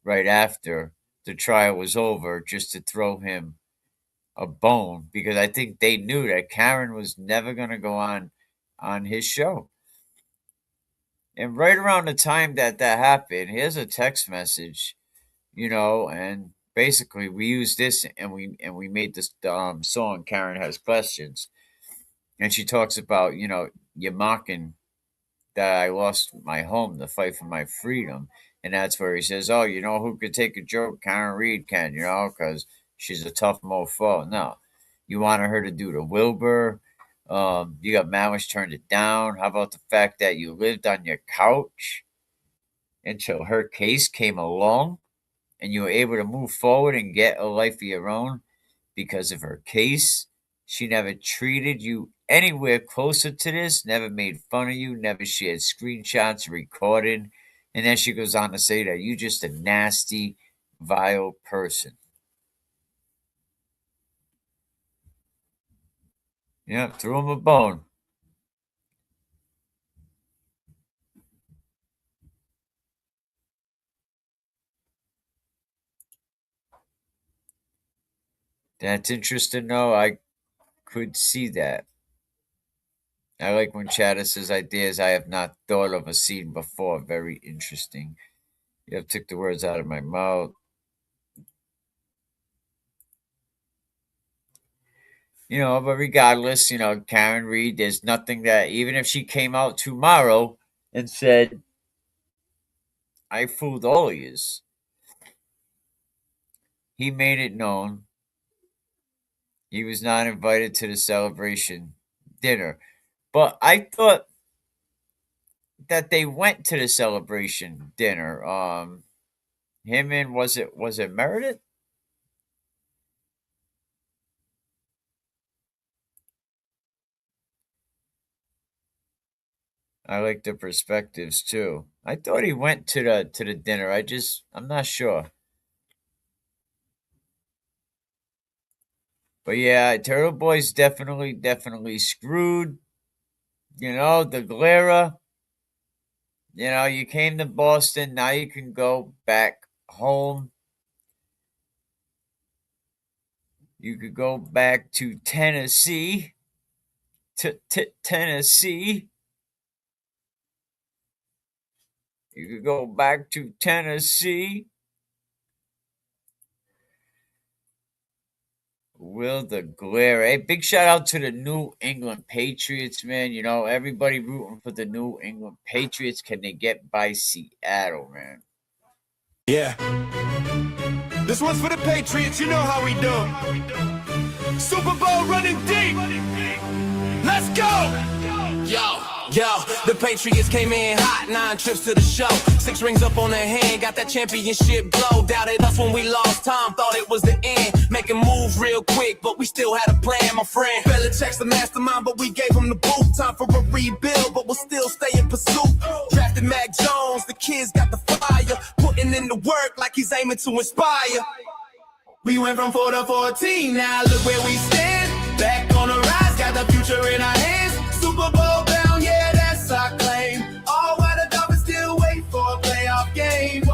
right after the trial was over just to throw him a bone because I think they knew that Karen was never going to go on his show. And right around the time that happened, here's a text message, and basically we used this and we made this song. Karen Has Questions, and she talks about you're mocking that I lost my home to fight for my freedom. And that's where he says, oh, who could take a joke? Karen Reed can, because she's a tough mofo. No. You wanted her to do the Wilbur. You got Malice turned it down. How about the fact that you lived on your couch until her case came along and you were able to move forward and get a life of your own because of her case? She never treated you anywhere closer to this, never made fun of you, never shared screenshots, recorded. And then she goes on to say that you're just a nasty, vile person. Yeah, threw him a bone. That's interesting, though. I could see that. I like when Chatter says ideas I have not thought of or seen before. Very interesting. You have took the words out of my mouth. But regardless, Karen Reed, there's nothing that, even if she came out tomorrow and said, I fooled all of yous, he made it known he was not invited to the celebration dinner. But I thought that they went to the celebration dinner. Him and was it Meredith? I like the perspectives too. I thought he went to the dinner. I'm not sure. But yeah, Turtle Boy's definitely screwed. The Glera. You came to Boston. Now you can go back home. You could go back to Tennessee. Tennessee. You could go back to Tennessee. Will the glare. Hey, big shout out to the New England Patriots, man. Everybody rooting for the New England Patriots. Can they get by Seattle, man? Yeah. This one's for the Patriots, you know how we do. Super Bowl running deep. Let's go! Yo, the Patriots came in hot, 9 trips to the show. 6 rings up on their hand, got that championship glow. Doubted us when we lost time, thought it was the end. Make a move real quick, but we still had a plan, my friend. Belichick's the mastermind, but we gave him the boot. Time for a rebuild, but we'll still stay in pursuit. Drafted Mac Jones, the kids got the fire. Putting in the work like he's aiming to inspire. We went from 4 to 14, now look where we stand. Back on the rise, got the future in our hands. Super Bowl bound, yeah, that's our claim. All while the Dolphins still wait for a playoff game.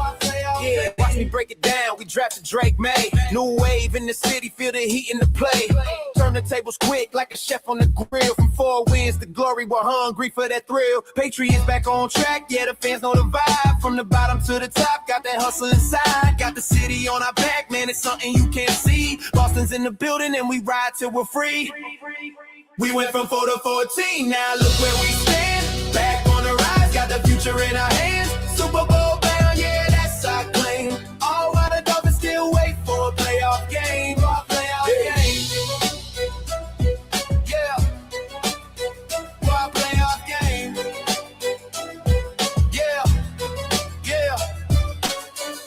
Yeah, watch me break it down. We drafted Drake May. New wave in the city, feel the heat in the play. Turn the tables quick like a chef on the grill. From 4 wins to glory, we're hungry for that thrill. Patriots back on track, yeah, the fans know the vibe. From the bottom to the top, got that hustle inside. Got the city on our back, man, it's something you can't see. Boston's in the building and we ride till we're free. We went from 4 to 14, now look where we stand. Back on the rise, got the future in our hands. Super Bowl bound, yeah, that's our claim. All while the Dolphins still wait for a playoff game. Yeah, for a playoff game. Yeah.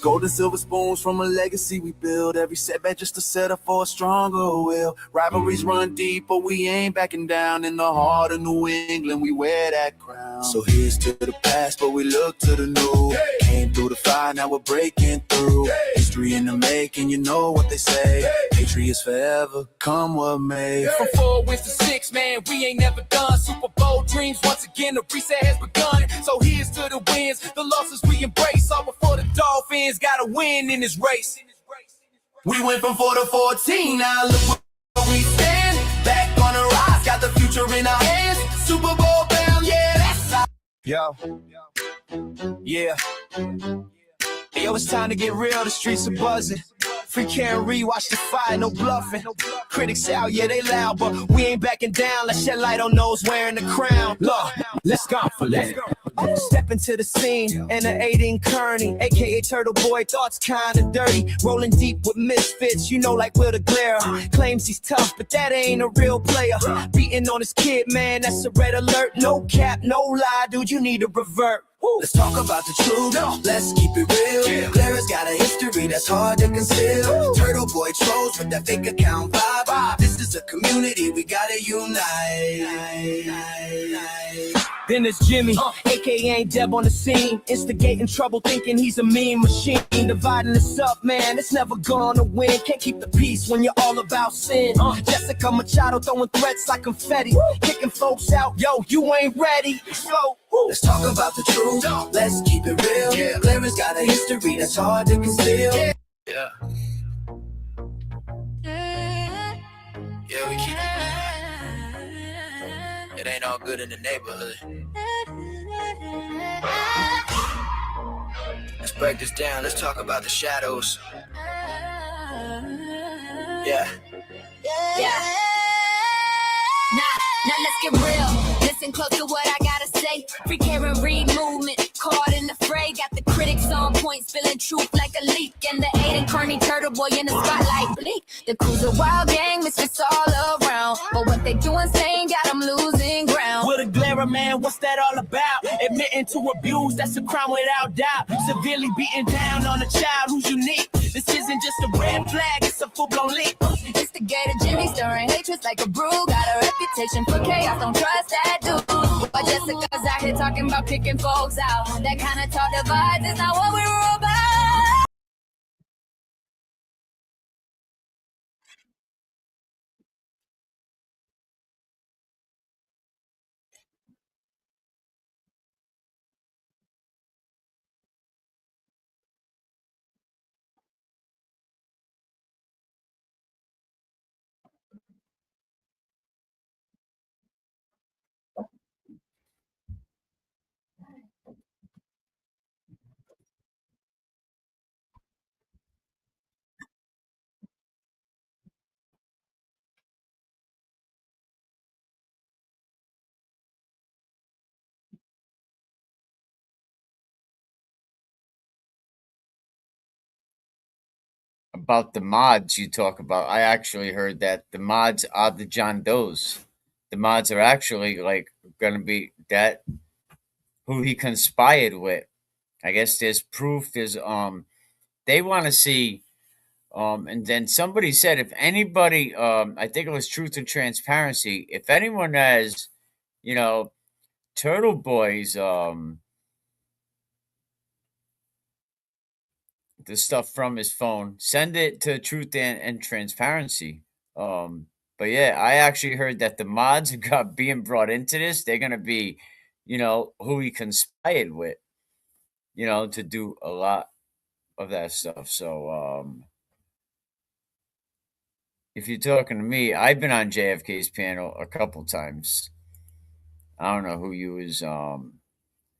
Gold and silver spoons from a legacy we build. Every setback just to set up for a stronger will. Rivalries run deep, but we ain't backing down. In the heart of New England, we wear that crown. So here's to the past, but we look to the new. Came through the fire, now we're breaking through. History in the making, you know what they say. Patriots forever, come what may. From 4 wins to 6, man, we ain't never done. Super Bowl dreams, once again, the reset has begun. So here's to the wins, the losses we embrace. All before the Dolphins gotta win in this race. We went from 4 to 14, now look where we stand. Back on the rise, got the future in our hands. Super Bowl bound, yeah, that's our... Yo. Yeah. Hey, yo, it's time to get real, the streets are buzzing. Free Karen Reed, watch the fire, no bluffing. Critics out, yeah, they loud, but we ain't backing down. Let's shed light on those wearing the crown. Look, let's go for that. Step into the scene, and an Aiden Kearney, aka Turtle Boy, thoughts kinda dirty. Rolling deep with misfits, you know, like Will the Glare. Claims he's tough, but that ain't a real player. Beating on his kid, man, that's a red alert. No cap, no lie, dude, you need to revert. Let's talk about the truth, let's keep it real. Clara's got a history that's hard to conceal. Turtle Boy trolls with that fake account vibe. This is a community, we gotta unite. Then there's Jimmy, aka Deb on the scene. Instigating trouble, thinking he's a mean machine. Dividing us up, man, it's never gonna win. Can't keep the peace when you're all about sin. Jessica Machado throwing threats like confetti. Kicking folks out, yo, you ain't ready. So, let's talk about the truth, let's keep it real. Clara's got a history that's hard to conceal. Yeah, we keep it real. It ain't all good in the neighborhood. Let's break this down, let's talk about the shadows. Yeah. Now let's get real. Listen close to what I gotta say. Free Karen Reed movement, caught in the fray. Got the critics on point, spilling truth like a leak. And the Aiden Kearney Turtle Boy in the spotlight bleak. The Cruiser Wild Gang misfits all around. But what they doing saying got them losing ground. With a glare, man, what's that all about? Admitting to abuse, that's a crime without doubt. Severely beating down on a child who's unique. This isn't just a red flag, it's a full-blown leak. Instigator Jimmy stirring hatred like a brew. Got a reputation for chaos, don't trust that dude. But Jessica's out here talking about kicking folks out. That kind of talk divides, is not what we were about. about the mods you talk about, I actually heard that the mods are the John Does. The mods are actually like gonna be that who he conspired with. I guess there's proof. There's they want to see and then somebody said if anybody I think it was Truth and Transparency, if anyone has, you know, Turtle Boy's the stuff from his phone, send it to Truth and Transparency. Um, but yeah, I actually heard that the mods got being brought into this. They're gonna be, you know, who he conspired with, you know, to do a lot of that stuff. So if you're talking to me, I've been on JFK's panel a couple times. I don't know who you was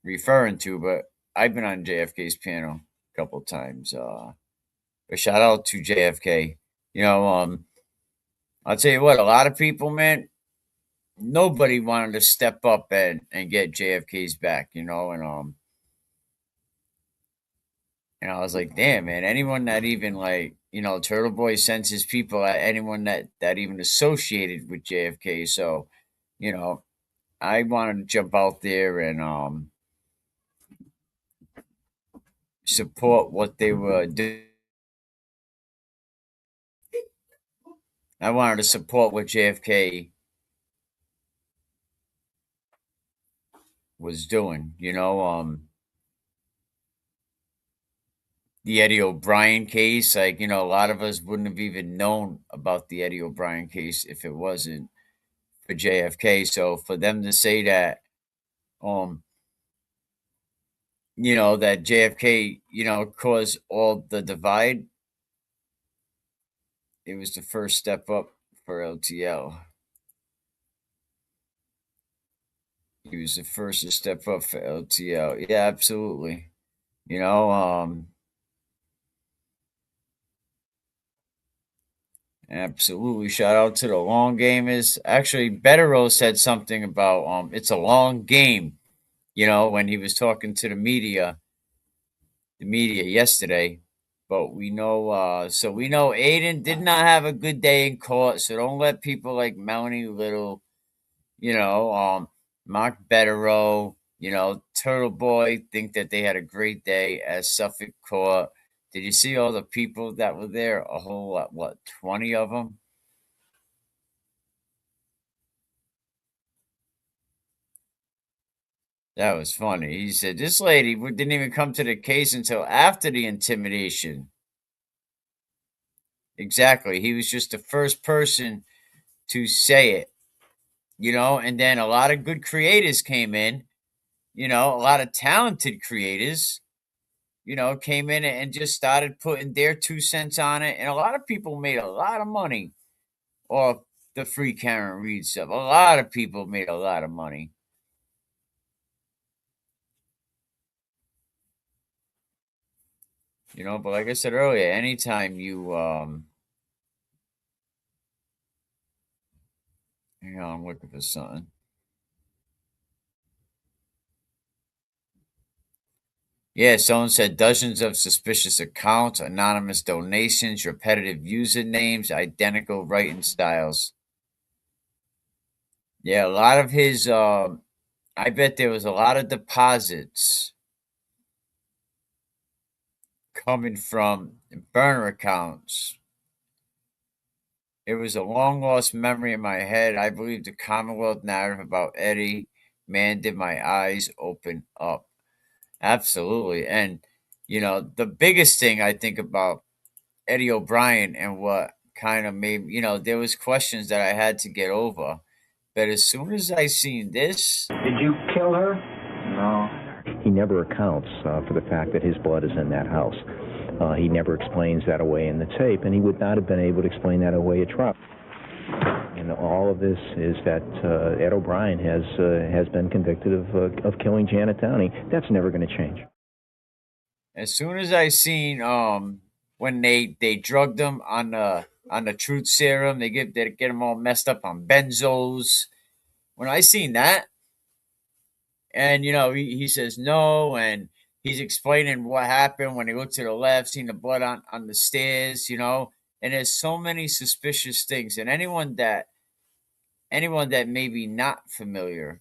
referring to, but I've been on JFK's panel a couple times. But shout out to JFK. You know, I'll tell you what, a lot of people, man, nobody wanted to step up and get JFK's back, you know, and I was like, damn, man, anyone that even like, you know, Turtle Boy sends his people at anyone that even associated with JFK. So, you know, I wanted to jump out there and support what they were doing. I wanted to support what JFK was doing, you know, the Eddie O'Brien case, like, you know, a lot of us wouldn't have even known about the Eddie O'Brien case if it wasn't for JFK. So for them to say that, um, you know, that JFK, you know, caused all the divide, it was the first step up for LTL. He was the first to step up for LTL. Yeah, absolutely. You know, absolutely. Shout out to the long gamers. Actually, Betterow said something about it's a long game, you know, when he was talking to the media yesterday. But we know so we know Aiden did not have a good day in court, so don't let people like Melanie Little, you know, Mark Betterow, you know, Turtle Boy think that they had a great day at Suffolk Court. Did you see all the people that were there? A whole lot, what, 20 of them? That was funny. He said this lady didn't even come to the case until after the intimidation. Exactly. He was just the first person to say it, you know, and then a lot of good creators came in, you know, a lot of talented creators, you know, came in and just started putting their 2 cents on it. And a lot of people made a lot of money off the free Karen Reed stuff. A lot of people made a lot of money. You know, but like I said earlier, anytime you hang on, I'm looking for something. Yeah, someone said dozens of suspicious accounts, anonymous donations, repetitive usernames, identical writing styles. Yeah, a lot of his I bet there was a lot of deposits coming from burner accounts. It was a long lost memory in my head. I believe the Commonwealth narrative about Eddie. Man, did my eyes open up. Absolutely. And, you know, the biggest thing I think about Eddie O'Brien and what kind of made, you know, there was questions that I had to get over. But as soon as I seen this, Did you kill her? No. He never accounts for the fact that his blood is in that house. He never explains that away in the tape, and he would not have been able to explain that away at trial. And all of this is that Ed O'Brien has been convicted of killing Janet Downey. That's never going to change. as soon as I seen when they drugged him on the truth serum, they get him all messed up on benzos. When I seen that, and you know he says no, and he's explaining what happened when he looked to the left, seen the blood on the stairs, and there's so many suspicious things. And anyone that may be not familiar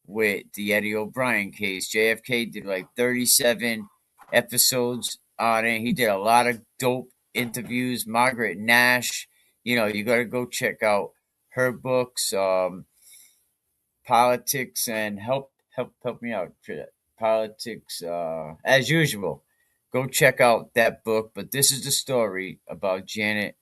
with the Eddie O'Brien case, JFK did like 37 episodes on it. He did a lot of dope interviews. Margaret Nash, you got to go check out her books, Politics, and help me out for that. Politics, as usual. Go check out that book. But this is the story about Janet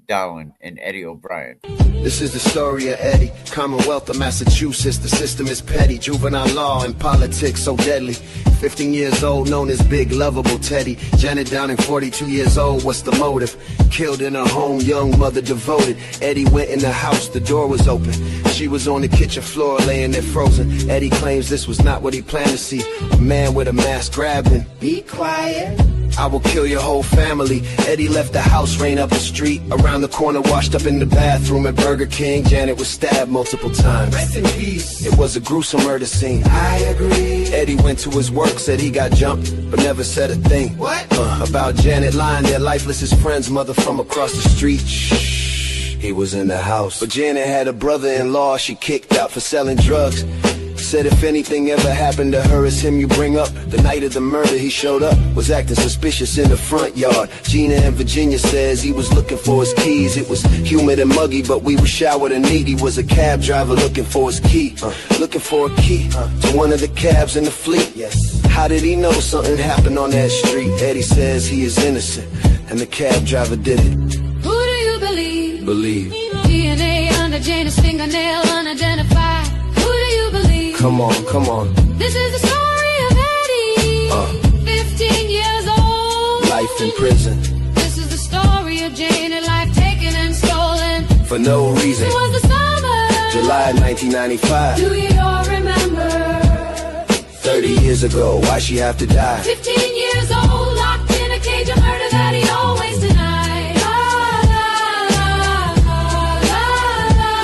Darwin and Eddie O'Brien. This is the story of Eddie, Commonwealth of Massachusetts. The system is petty, juvenile law and politics so deadly. 15 years old, known as Big Lovable Teddy. Janet Downing, 42 years old, what's the motive? Killed in her home, young mother devoted. Eddie went in the house, the door was open. She was on the kitchen floor, laying there frozen. Eddie claims this was not what he planned to see. A man with a mask grabbed him. Be quiet. I will kill your whole family. Eddie left the house, ran up the street. Around the corner, washed up in the bathroom at Burger King. Janet was stabbed multiple times. Rest in peace. It was a gruesome murder scene. I agree. Eddie went to his work, said he got jumped, but never said a thing. What? About Janet lying there lifeless, his friend's mother from across the street. Shh. He was in the house. But Janet had a brother-in-law she kicked out for selling drugs. Said if anything ever happened to her, it's him you bring up. The night of the murder he showed up, was acting suspicious in the front yard. Gina in Virginia says he was looking for his keys. It was humid and muggy, but we were showered and neat. He was a cab driver looking for his key. Looking for a key to one of the cabs in the fleet. Yes. How did he know something happened on that street? Eddie says he is innocent, and the cab driver did it. Who do you believe? Believe. DNA under Janet's fingernail unidentified. Who do you believe? Come on, come on. This is the story of Eddie, 15 years old. Life in prison. This is the story of Janet, life taken and stolen. For no reason. It was the summer, July 1995. do you all remember? 30 years ago, why she have to die? 15 years old, locked in a cage of murder that he always denied.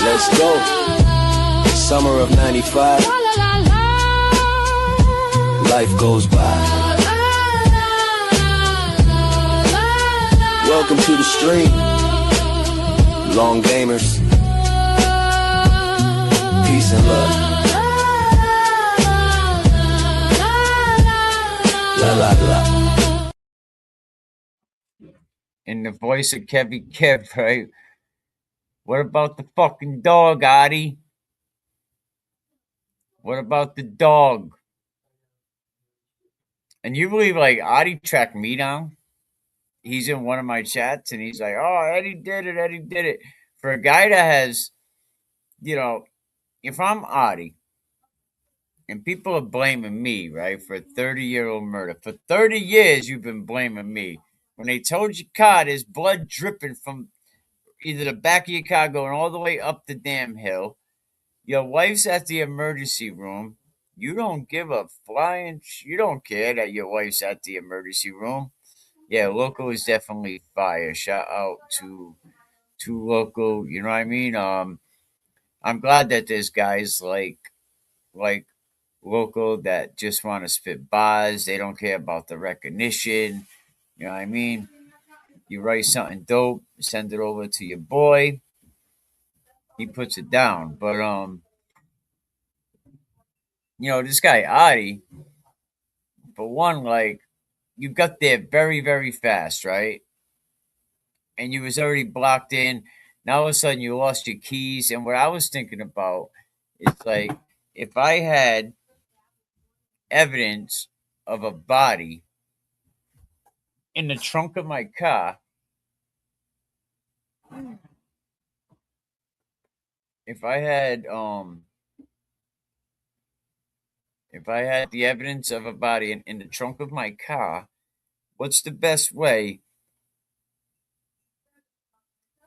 Let's go. Summer of 95. Life goes by. Welcome to the stream, long gamers. Peace and love. La la la. In the voice of Kevy Kev, right? What about the fucking dog, Adi? What about the dog? And you believe, like, Adi tracked me down? He's in one of my chats, and he's like, oh, Eddie did it, Eddie did it. For a guy that has, if I'm Adi, and people are blaming me, right, for a 30-year-old murder. For 30 years, you've been blaming me. When they told your car there's blood dripping from either the back of your car going all the way up the damn hill, your wife's at the emergency room, you don't give a flying, you don't care that your wife's at the emergency room. Yeah, Local is definitely fire. Shout out to Local, you know what I mean? I'm glad that there's guys like Local that just want to spit bars. They don't care about the recognition. You know what I mean? You write something dope, send it over to your boy. He puts it down. But this guy Adi, for one, like, you got there very, very fast, right? And you was already blocked in. Now all of a sudden you lost your keys. And what I was thinking about is, like, if I had evidence of a body in the trunk of my car, if I had the evidence of a body in the trunk of my car, what's the best way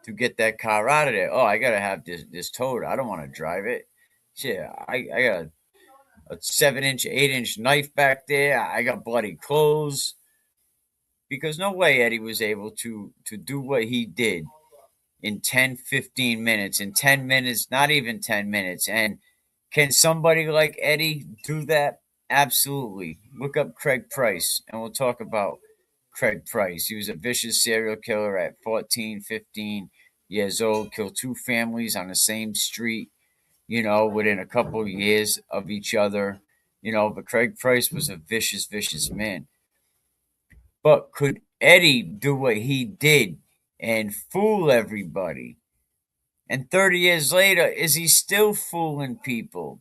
to get that car out of there? Oh, I gotta have this towed. I don't want to drive it. Shit, I got a 7-inch, 8-inch knife back there. I got bloody clothes. Because no way Eddie was able to do what he did in 10, 15 minutes. In 10 minutes, not even 10 minutes. And can somebody like Eddie do that? absolutely. Look up Craig Price, and we'll talk about Craig Price. He was a vicious serial killer at 14, 15 years old, killed two families on the same street, within a couple of years of each other. But Craig Price was a vicious, vicious man. But could Eddie do what he did and fool everybody? And 30 years later, is he still fooling people?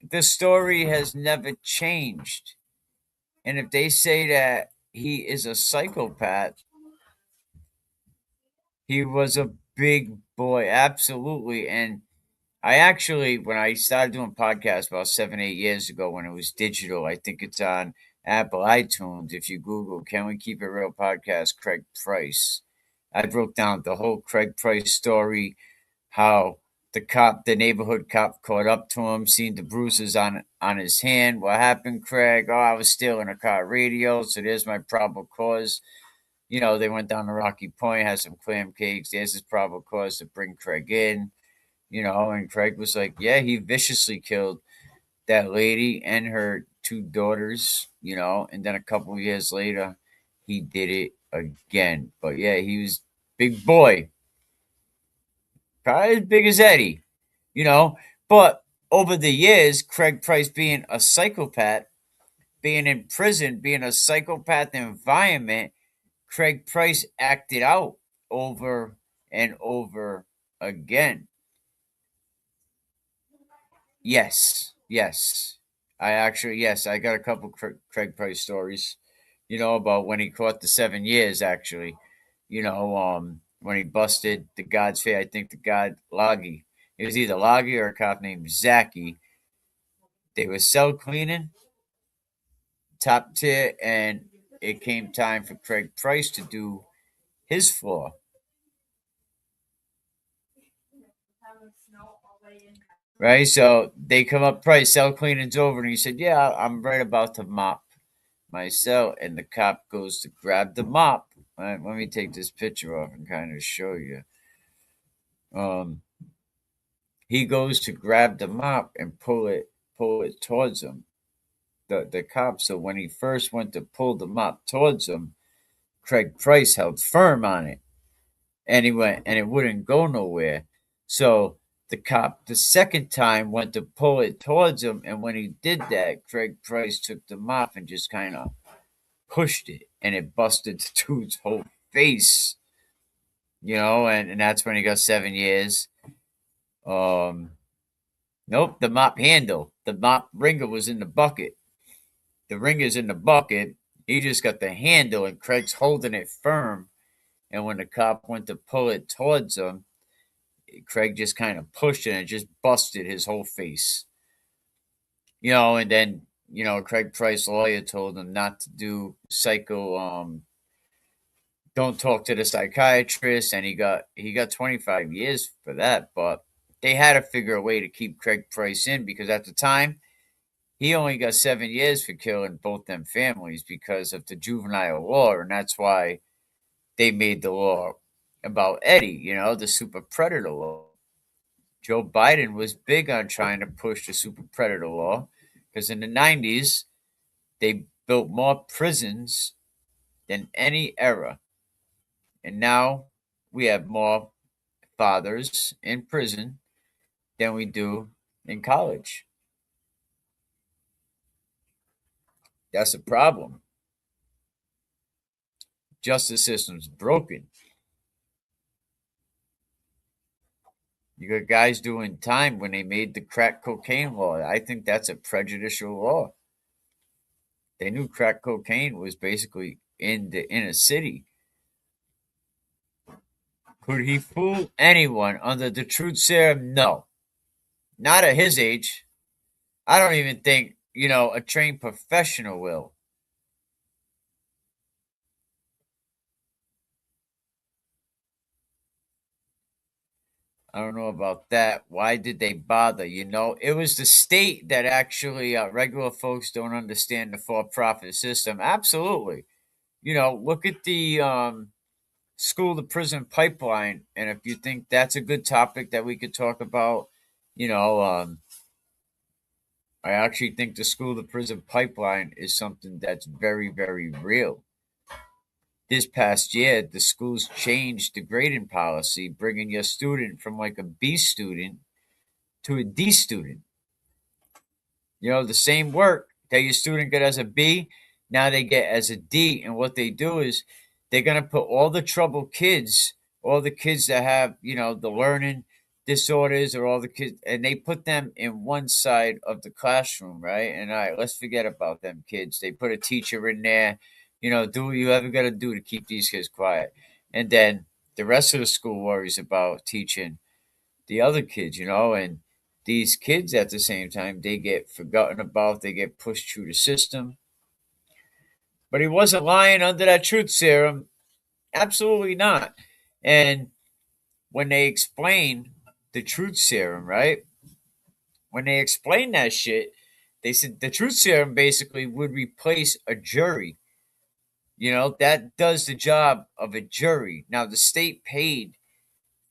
The story has never changed. And if they say that he is a psychopath, he was a big boy, absolutely. And I actually, when I started doing podcasts about 7, 8 years ago, when it was digital, I think it's on Apple iTunes. If you Google, "Can We Keep It Real" podcast, Craig Price, I broke down the whole Craig Price story, how the neighborhood cop caught up to him, seen the bruises on his hand. What happened, Craig? Oh, I was stealing a car radio, so there's my probable cause. They went down to Rocky Point, had some clam cakes. There's his probable cause to bring Craig in. And Craig was like, yeah, he viciously killed that lady and her two daughters, and then a couple of years later, he did it again. But yeah, he was big boy, probably as big as Eddie, but over the years, Craig Price being a psychopath, being in prison, being a psychopath environment, Craig Price acted out over and over again. Yes. I got a couple Craig Price stories, about when he caught the 7 years, actually, when he busted the God's Fair, I think the God Loggy. It was either Loggy or a cop named Zachy. They were cell cleaning, top tier, and it came time for Craig Price to do his floor. Right, so they come up, Price, cell cleaning's over, and he said, "Yeah, I'm right about to mop my cell." And the cop goes to grab the mop. All right, let me take this picture off and kind of show you. He goes to grab the mop and pull it towards him. The cop. So when he first went to pull the mop towards him, Craig Price held firm on it, and it wouldn't go nowhere. So the cop, the second time, went to pull it towards him, and when he did that, Craig Price took the mop and just kind of pushed it, and it busted the dude's whole face. And that's when he got 7 years. Nope, the mop handle, the mop ringer was in the bucket. The ringer's in the bucket. He just got the handle, and Craig's holding it firm. And when the cop went to pull it towards him, Craig just kind of pushed it and it just busted his whole face. And then, Craig Price's lawyer told him not to do don't talk to the psychiatrist, and he got 25 years for that. But they had to figure a way to keep Craig Price in, because at the time, he only got 7 years for killing both them families because of the juvenile law, and that's why they made the law about Eddie, the super predator law. Joe Biden was big on trying to push the super predator law, because in the 90s, they built more prisons than any era. And now we have more fathers in prison than we do in college. That's a problem. Justice system's broken. You got guys doing time when they made the crack cocaine law. I think that's a prejudicial law. They knew crack cocaine was basically in the inner city. Could he fool anyone under the truth serum? No. Not at his age. I don't even think, a trained professional will. I don't know about that. Why did they bother? It was the state that actually, regular folks don't understand the for-profit system. Absolutely. Look at the school to prison pipeline. And if you think that's a good topic that we could talk about, I actually think the school to prison pipeline is something that's very, very real. This past year, the schools changed the grading policy, bringing your student from like a B student to a D student. You know, the same work that your student got as a B, now they get as a D. And what they do is they're going to put all the troubled kids, all the kids that have, you know, the learning disorders or all the kids, and they put them in one side of the classroom, right? And all right, let's forget about them kids. They put a teacher in there, you know, do what you ever got to do to keep these kids quiet. And then the rest of the school worries about teaching the other kids, you know, and these kids at the same time, they get forgotten about, they get pushed through the system. But he wasn't lying under that truth serum. Absolutely not. And when they explain the truth serum, right? When they explain that shit, they said the truth serum basically would replace a jury. You know, that does the job of a jury. Now, the state paid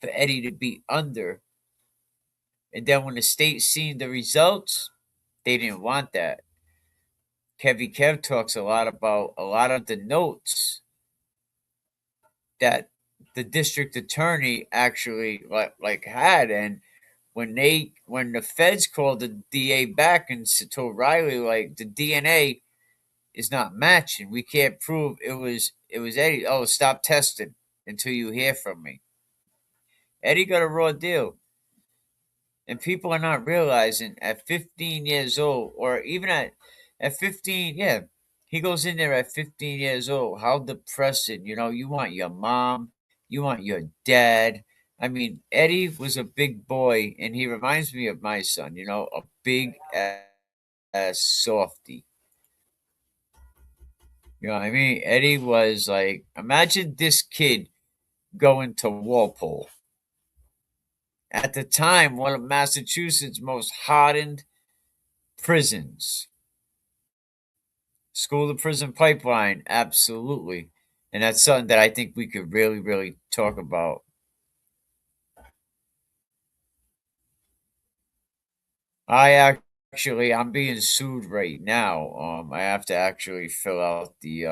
for Eddie to be under. And then when the state seen the results, they didn't want that. Kevy Kev talks a lot about a lot of the notes that the district attorney actually like had, and when the feds called the DA back and told Riley like the DNA is not matching, we can't prove it was Eddie. Oh, stop testing until you hear from me. Eddie got a raw deal. And people are not realizing at 15 years old, or even at 15, yeah, he goes in there at 15 years old. How depressing, you know, you want your mom, you want your dad. I mean, Eddie was a big boy, and he reminds me of my son, you know, a big ass softy. You know what I mean? Eddie was like, imagine this kid going to Walpole. At the time, one of Massachusetts' most hardened prisons. School to prison pipeline, absolutely. And that's something that I think we could really, really talk about. I'm being sued right now. I have to actually fill out the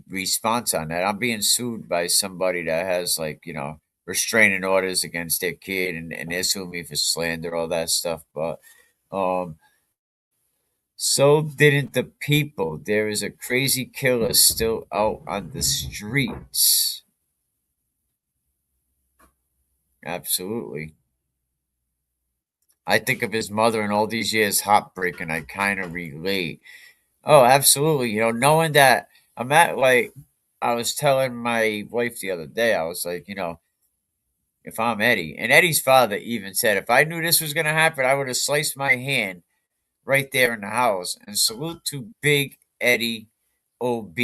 response on that. I'm being sued by somebody that has like, you know, restraining orders against their kid, and they're suing me for slander, all that stuff. But um so didn't the people. There is a crazy killer still out on the streets. Absolutely. I think of his mother and all these years heartbreak, and I kind of relate. Oh, absolutely. You know, knowing that I'm at like, I was telling my wife the other day, I was like, you know, if I'm Eddie, and Eddie's father even said, if I knew this was going to happen, I would have sliced my hand right there in the house. And salute to Big Eddie OB.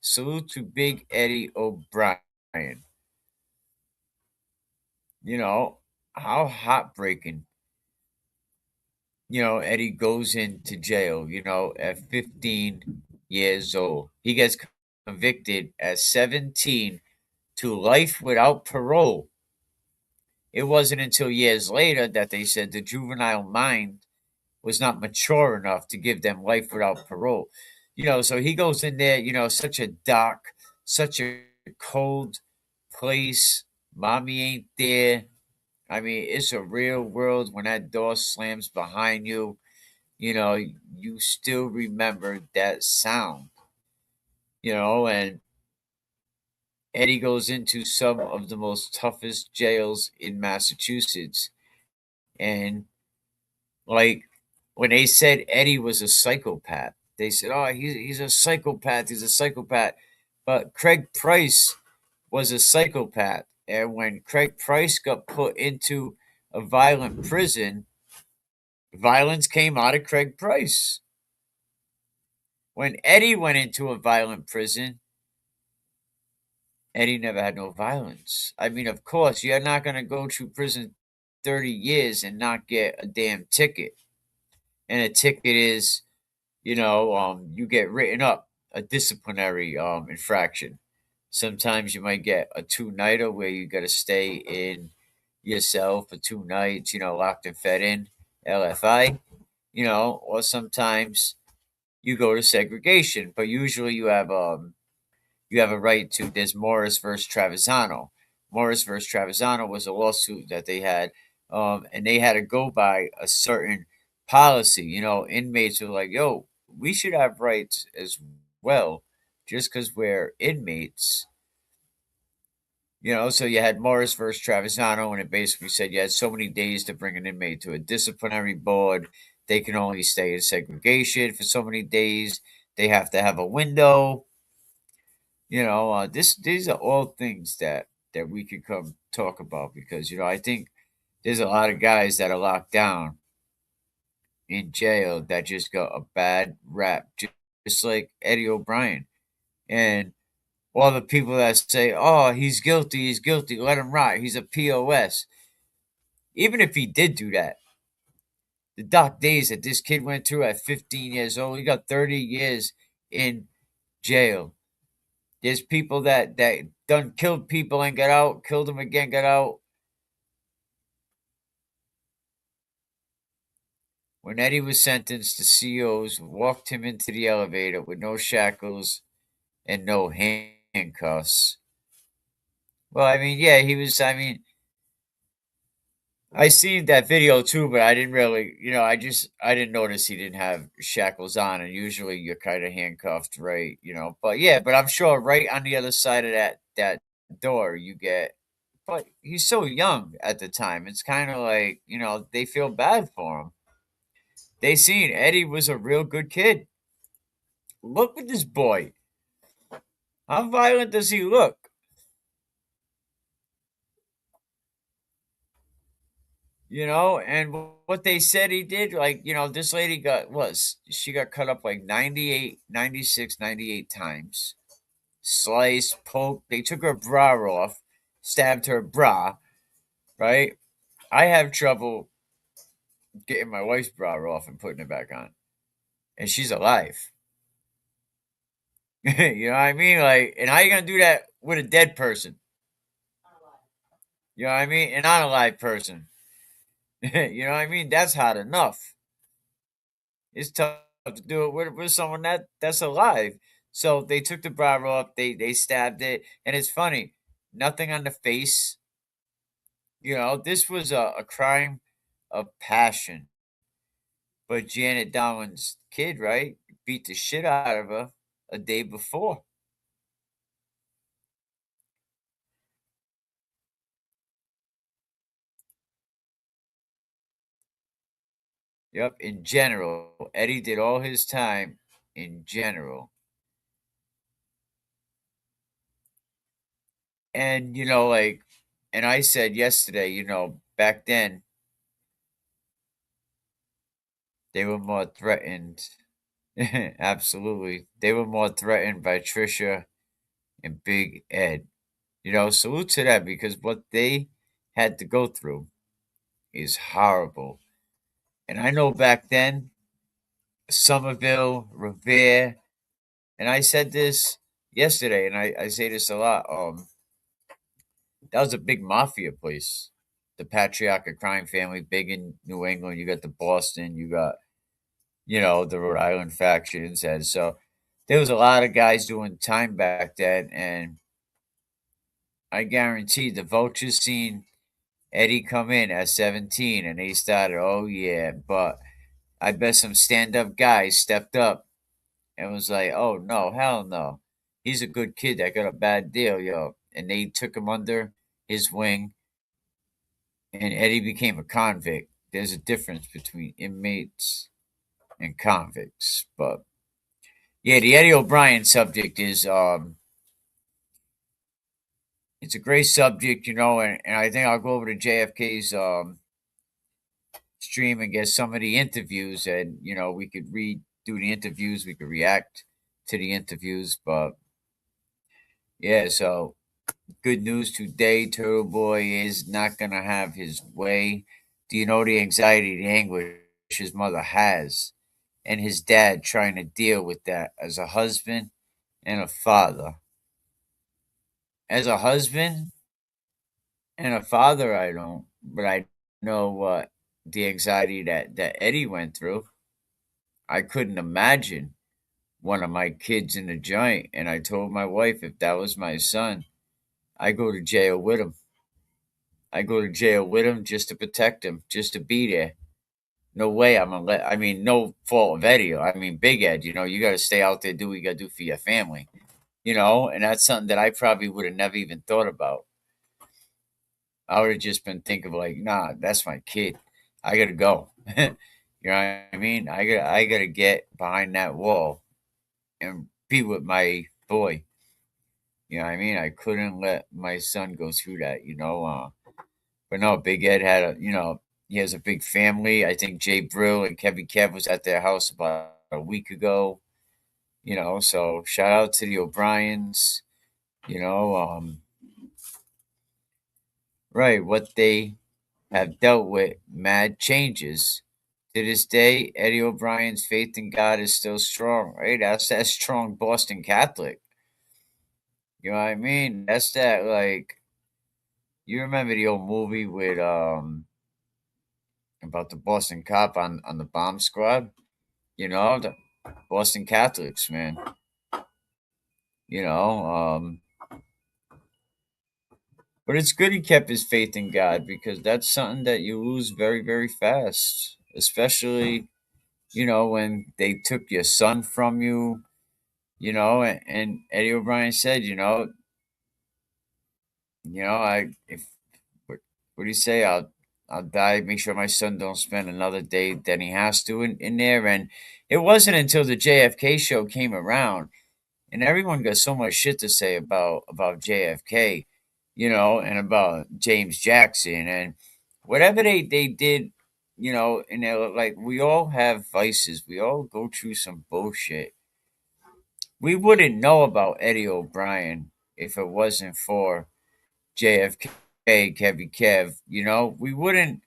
Salute to Big Eddie O'Brien. You know, how heartbreaking. You know, Eddie goes into jail, you know, at 15 years old. He gets convicted at 17 to life without parole. It wasn't until years later that they said the juvenile mind was not mature enough to give them life without parole. You know, so he goes in there, you know, such a dark, such a cold place. Mommy ain't there. I mean, it's a real world when that door slams behind you. You know, you still remember that sound. You know, and Eddie goes into some of the most toughest jails in Massachusetts. And like when they said Eddie was a psychopath, they said, "Oh, he's a psychopath. He's a psychopath." But Craig Price was a psychopath, and when Craig Price got put into a violent prison, violence came out of Craig Price. When Eddie went into a violent prison, Eddie never had no violence. I mean, of course, you're not going to go to prison 30 years and not get a damn ticket. And a ticket is, you know, you get written up a disciplinary infraction. Sometimes you might get a two-nighter where you got to stay in your cell for 2 nights, you know, locked and fed in, LFI. or sometimes you go to segregation. But usually you have a right to. There's Morris versus Travisano. Morris versus Travisano was a lawsuit that they had, and they had to go by a certain policy. Inmates were like, "Yo, we should have rights as well, just because we're inmates." So you had Morris versus Travisano, and it basically said you had so many days to bring an inmate to a disciplinary board. They can only stay in segregation for so many days. They have to have a window. These are all things that we could come talk about because I think there's a lot of guys that are locked down in jail that just got a bad rap, just like Eddie O'Brien and all the people that say, "Oh, he's guilty, let him rot, he's a POS." Even if he did do that, the dark days that this kid went through at 15 years old, he got 30 years in jail. There's people that done killed people and got out, killed them again, got out. When Eddie was sentenced, the COs walked him into the elevator with no shackles and no handcuffs. Well, I mean, yeah, he was. I mean, I seen that video too, but I didn't really, I didn't notice he didn't have shackles on, and usually you're kind of handcuffed, right? But yeah, but I'm sure right on the other side of that door you get. But he's so young at the time. It's kind of like they feel bad for him. They seen Eddie was a real good kid. Look at this boy. How violent does he look? And what they said he did, like, this lady she got cut up like 98, 96, 98 times. Sliced, poked. They took her bra off, stabbed her bra, right? I have trouble getting my wife's bra off and putting it back on. And she's alive. You know what I mean? Like, and how you gonna do that with a dead person? You know what I mean? An unalive person. You know what I mean? That's hard enough. It's tough to do it with someone that's alive. So they took the bra off, they stabbed it, and it's funny. Nothing on the face. This was a crime of passion. But Janet Darwin's kid, right, beat the shit out of her a day before. Yep, in general. Eddie did all his time in general. And, like, and I said yesterday, back then, they were more threatened. Absolutely. They were more threatened by Trisha and Big Ed. Salute to that because what they had to go through is horrible. And I know back then, Somerville, Revere, and I said this yesterday, and I say this a lot. That was a big mafia place. The Patriarcha crime family, big in New England. You got the Boston, you got, the Rhode Island factions. And so there was a lot of guys doing time back then. And I guarantee the Vultures seen Eddie come in at 17 and they started, oh, yeah. But I bet some stand up guys stepped up and was like, oh, no, hell no. He's a good kid that got a bad deal, yo. And they took him under his wing and Eddie became a convict. There's a difference between inmates and convicts. But yeah, the Eddie O'Brien subject is it's a great subject, and I think I'll go over to JFK's stream and get some of the interviews and we could do the interviews, we could react to the interviews, but yeah, so good news today, Turtle Boy is not gonna have his way. Do you know the anxiety, the anguish his mother has, and his dad trying to deal with that as a husband and a father? As a husband and a father, I don't, but I know what the anxiety that Eddie went through. I couldn't imagine one of my kids in a joint, and I told my wife if that was my son, I go to jail with him. I go to jail with him just to protect him, just to be there. No way I'm gonna let. I mean, no fault of Eddie. I mean, Big Ed. You got to stay out there, do what you got to do for your family. And that's something that I probably would have never even thought about. I would have just been thinking like, nah, that's my kid. I gotta go. You know what I mean? I gotta get behind that wall and be with my boy. You know what I mean? I couldn't let my son go through that. But no, Big Ed had he has a big family. I think Jay Brill and Kevin Kev was at their house about a week ago. So shout out to the O'Briens. You know, right, what they have dealt with mad changes. To this day, Eddie O'Brien's faith in God is still strong, right? That's that strong Boston Catholic. You know what I mean? That's that like you remember the old movie with about the Boston cop on the bomb squad? The Boston Catholics, man. You know, but it's good he kept his faith in God because that's something that you lose very, very fast, especially when they took your son from you. And Eddie O'Brien said, I if what do you say? I'll die. Make sure my son don't spend another day than he has to in there. And it wasn't until the JFK show came around, and everyone got so much shit to say about JFK, and about James Jackson and whatever they did, and they're like, we all have vices. We all go through some bullshit. We wouldn't know about Eddie O'Brien if it wasn't for JFK, Kevy Kev. We wouldn't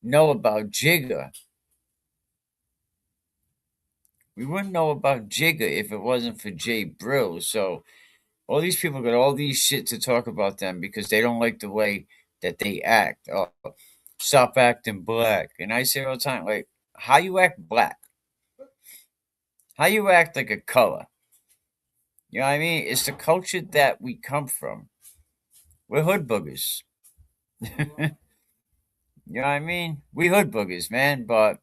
know about Jigga. We wouldn't know about Jigga if it wasn't for Jay Brill. So all these people got all these shit to talk about them because they don't like the way that they act. Oh, stop acting black. And I say all the time, like, how you act black? How you act like a color? You know what I mean? It's the culture that we come from. We're hood boogers. You know what I mean? We hood boogers, man. But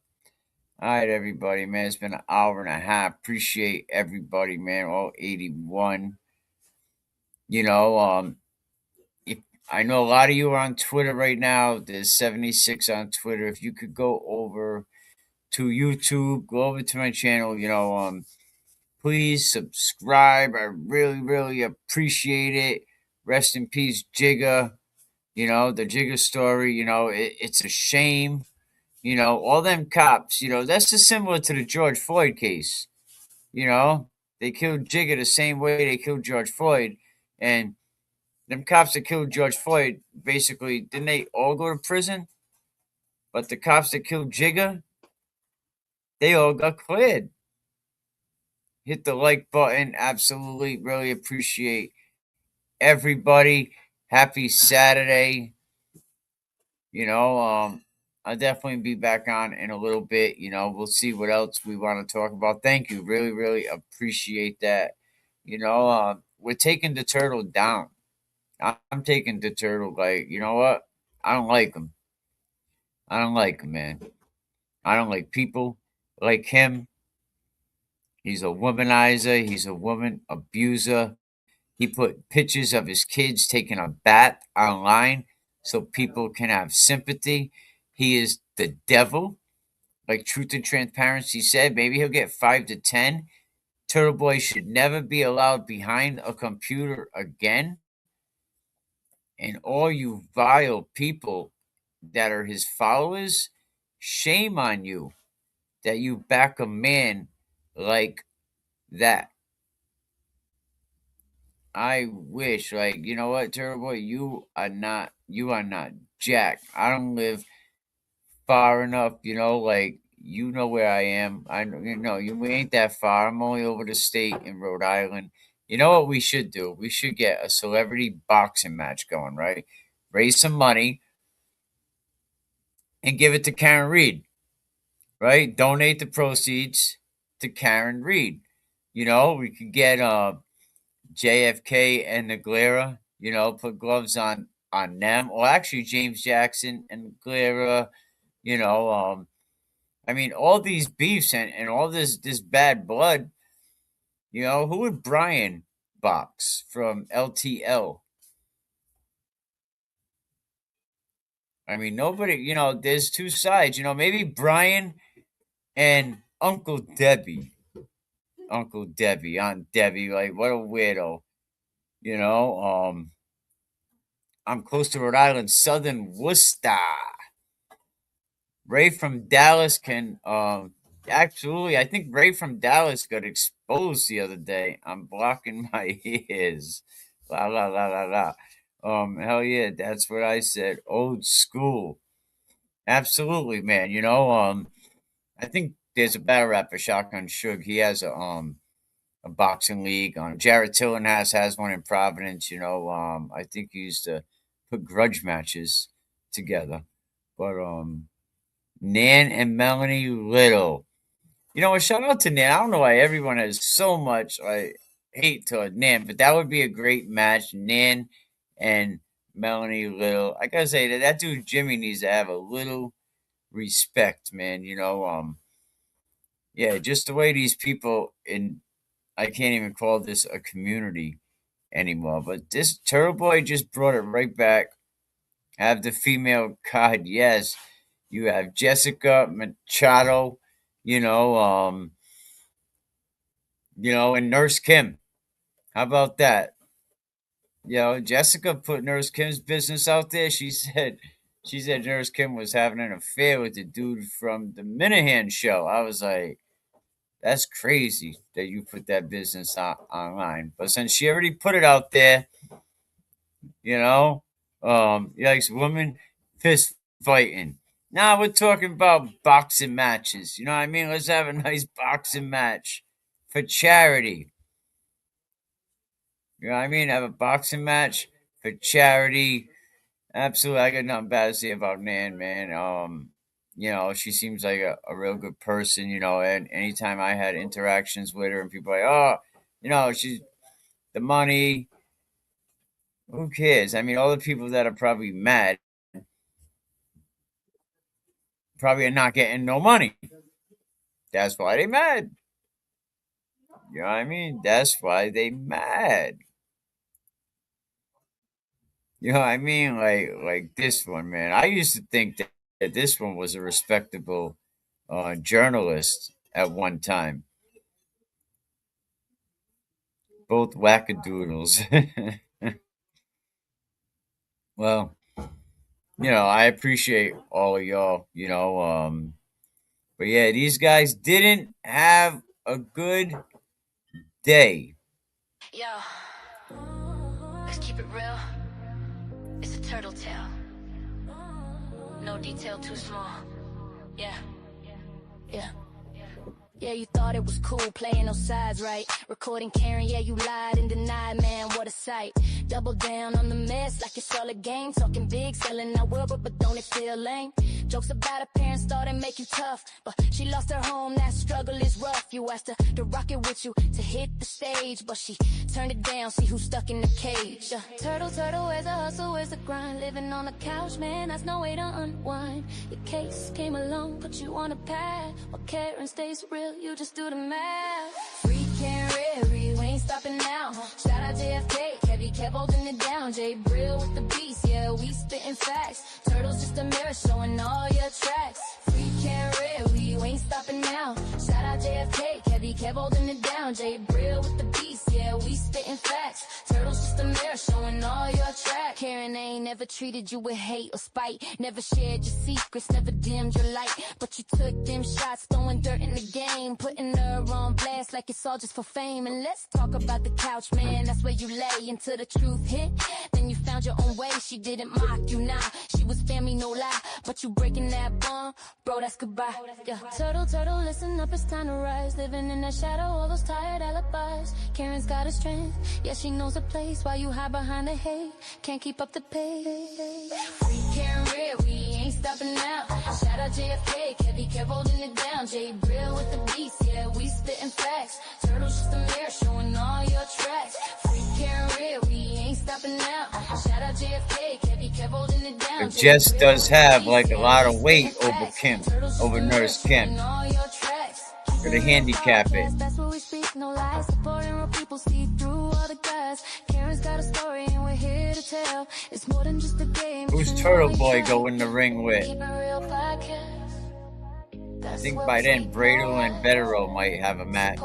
all right, everybody, man. It's been an hour and a half. Appreciate everybody, man. All 81. You know, if, I know a lot of you are on Twitter right now. There's 76 on Twitter. If you could go over to YouTube, go over to my channel. Please subscribe. I really, really appreciate it. Rest in peace, Jigga. The Jigga story. It's a shame. All them cops. That's just similar to the George Floyd case. They killed Jigga the same way they killed George Floyd, and them cops that killed George Floyd, basically, didn't they all go to prison? But the cops that killed Jigga, they all got cleared. Hit the like button. Absolutely, really appreciate everybody. Happy Saturday. I'll definitely be back on in a little bit. We'll see what else we want to talk about. Thank you. Really, really appreciate that. We're taking the turtle down. I'm taking the turtle. Like, you know what? I don't like him. I don't like him, man. I don't like people like him. He's a womanizer. He's a woman abuser. He put pictures of his kids taking a bath online so people can have sympathy. He is the devil. Like Truth and Transparency said, maybe he'll get 5 to 10. Turtle Boy should never be allowed behind a computer again. And all you vile people that are his followers, shame on you that you back a man like that. I wish, like, you know what, Turtle Boy, you are not Jack. I don't live far enough, like you know where I am. I know you ain't that far. I'm only over the state in Rhode Island. You know what we should do? We should get a celebrity boxing match going, right? Raise some money and give it to Karen Reed, right? Donate the proceeds to Karen Reed. You know, we could get JFK and Naglera, you know, put gloves on them. Or actually James Jackson and Naglera, you know, I mean, all these beefs and all this bad blood, you know, who would Brian box from LTL? I mean, nobody, you know, there's two sides, you know, maybe Brian and Uncle Debbie. Uncle Debbie, Aunt Debbie, like what a weirdo. You know, I'm close to Rhode Island, Southern Worcester. Ray from Dallas can absolutely, I think Ray from Dallas got exposed the other day. I'm blocking my ears. La la la la la. Hell yeah, that's what I said. Old school. Absolutely, man. You know, I think there's a battle rapper, Shotgun Suge. He has a boxing league. Jared Tillinghast has one in Providence. You know, I think he used to put grudge matches together. But Nan and Melanie Little. You know, a shout out to Nan. I don't know why everyone has so much hate toward Nan, but that would be a great match. Nan and Melanie Little. I gotta say that dude Jimmy needs to have a little respect, man. You know, yeah, just the way these people in, I can't even call this a community anymore. But this Turtle Boy just brought it right back. Have the female card, yes. You have Jessica Machado, you know, and Nurse Kim. How about that? You know, Jessica put Nurse Kim's business out there. She said Nurse Kim was having an affair with the dude from the Minahan show. I was like, that's crazy that you put that business online. But since she already put it out there, you know, likes women fist fighting. Now we're talking about boxing matches. You know what I mean? Let's have a nice boxing match for charity. You know what I mean? Have a boxing match for charity. Absolutely. I got nothing bad to say about Nan, man. You know, she seems like a real good person, you know, and anytime I had interactions with her and people like, oh, you know, she's the money. Who cares? I mean, all the people that are probably mad probably are not getting no money. That's why they mad. You know what I mean? That's why they mad. You know what I mean? Like this one, man. I used to think that this one was a respectable journalist at one time. Both wackadoodles. Well, you know, I appreciate all of y'all, you know, but yeah, these guys didn't have a good day. Yo, let's keep it real. It's a turtle tail. No detail too small. Yeah. Yeah, you thought it was cool playing those sides, right? Recording Karen, yeah, you lied and denied, man, what a sight. Double down on the mess like it's all a game. Talking big, selling our world, but don't it feel lame? Jokes about her parents thought it'd make you tough, but she lost her home, that struggle is rough. You asked her to rock it with you, to hit the stage, but she turned it down, see who's stuck in the cage. Turtle, where's the hustle, where's the grind? Living on the couch, man, that's no way to unwind. Your case came along, put you on a path. While Karen stays real, you just do the math. Free Karen, we ain't stopping now. Shout out JFK, Kevy kept holding it down. Jay Brill with the beast, yeah, we spitting facts. Turtle's just a mirror showing all your tracks. Free Karen, we ain't stopping now. Shout out JFK, Kevy kept holding it down. Jay Brill with the beast, yeah, we spitting facts. Turtle's just a mirror showing all your tracks. Karen ain't never treated you with hate or spite. Never shared your secrets, never dimmed your light. But you took them shots, throwing dirt in the game, putting her on blast like it's all just for fame. And let's talk about the couch, man, that's where you lay until the truth hit. Then you found your own way, she didn't mock you, nah. She was family, no lie, but you breaking that bond, bro, that's goodbye. Yeah. Turtle, listen up, it's time to rise. Living in that shadow, all those tired alibis. Karen's got a strength, yeah, she knows a place. While you hide behind the hate, can't keep up the pace. Free Karen, we ain't stopping now. Shout out JFK, Kevy kept holding it down. J Brill with the beats, yeah, we spitting facts. Turtles just a mirror showing all your tracks. Free Karen real, we ain't stopping now. Shout out JFK, Kevy kept holding it down. But Jess does have like a lot of weight over Kim, over Nurse Kim. Gonna handicap it. That's what we speak, no lies. Supporting real people, see through all the guys. Karen's got a story and we're here to tell. It's more than just a game. Who's Turtle Boy go in the ring with? I think by then Bradle and Betero might have a match.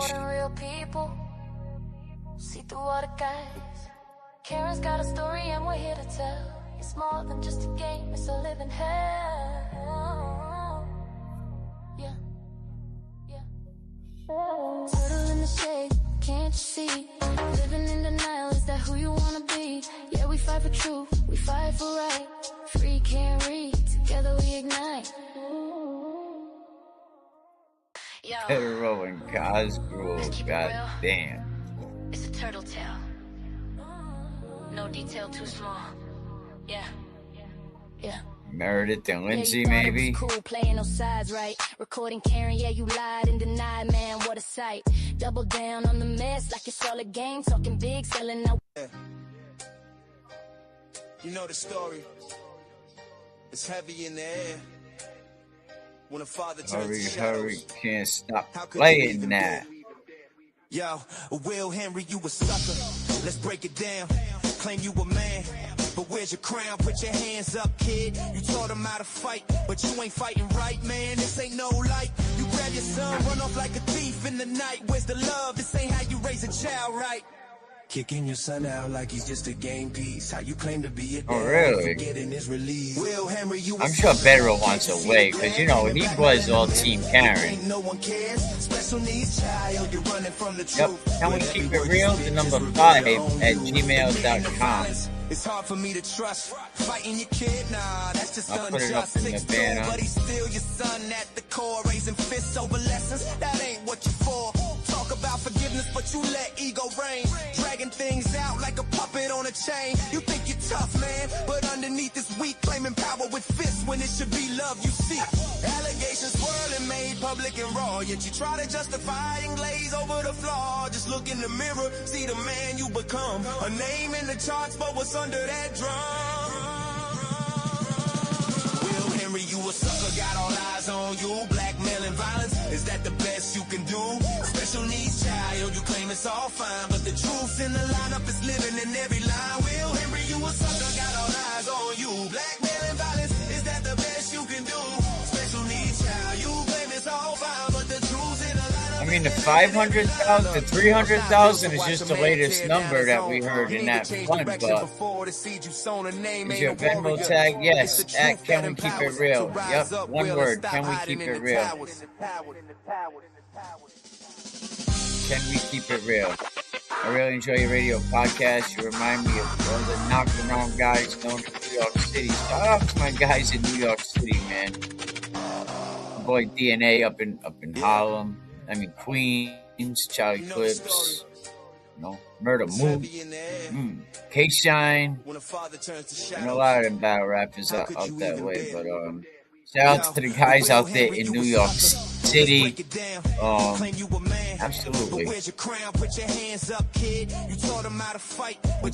See through all the guys. Karen's got a story and we're here to tell. It's more than just a game, it's a living hell. Yeah. Turtle in the shade, can't you see? Living in denial, is that who you wanna be? Yeah, we fight for truth, we fight for right. Free can't read, together we ignite. Betero and Cosgrove, god damn. It's a turtle tail. No detail too small. Yeah. Meredith and Lindsey, maybe. Cool, playing no sides, right? Recording Karen, yeah, you lied and denied, man, what a sight. Double down on the mess like it's all a game. Talking big, selling out. You know the story. It's heavy in the air. When a father turns to Hurry, shadows, can't stop how could you playing even that. believe? Yo, Will Henry, you a sucker. Let's break it down. Claim you a man, but where's your crown? Put your hands up, kid. You taught him how to fight, but you ain't fighting right, man. This ain't no light. You grab your son, run off like a thief in the night. Where's the love? This ain't how you raise a child, right? Kicking your son out like he's just a game piece. How you claim to be a dad? Oh, really? Getting his release. Will Henry, you I'm sure Betero wants a way, because, you know, he was all Team Karen. No one cares. Special needs child, you're running from the truth. Yep. Can we keep it real? The number 5 at gmail.com. It's hard for me to trust. Fighting your kid, nah, that's just I'll put it up unjust. in the 6'2", banner. but he's still your son at the core. Raising fists over lessons, that ain't what you for. Talk about forgiveness, but you let ego reign. Dragging things out like a puppet on a chain. You think you're tough, man, but underneath is weak. Claiming power with fists when it should be love you seek. Allegations swirling, made public and raw. Yet you try to justify and glaze over the flaw. Just look in the mirror, see the man you become. A name in the charts, but what's under that drum? Will Henry, you a sucker, got all eyes on you. Blackmailing violence, is that the best you can do? Special needs child, you claim it's all fine, but the truth in the lineup is living in every line. Will Henry, you a sucker, got all eyes on you. Blackmailing violence, is that the best you can do? Special needs child, you claim it's all fine, but the truth in the lineup. I mean, the 500,000 to 300,000 is just the latest number that we heard in that one, but is your Venmo tag? Yes, at Can We Keep It Real. Yep, one word, Can We Keep It Real. Can We Keep It Real? I really enjoy your radio podcast. You remind me of all the knocking around guys known in New York City. Shout out to my guys in New York City, man. My boy DNA up in Harlem. I mean, Queens, Charlie Clips, you know, Murder Moose, K-Shine, and a lot of them battle rappers out that way. But shout out to the guys out there in New York City. Absolutely. Went to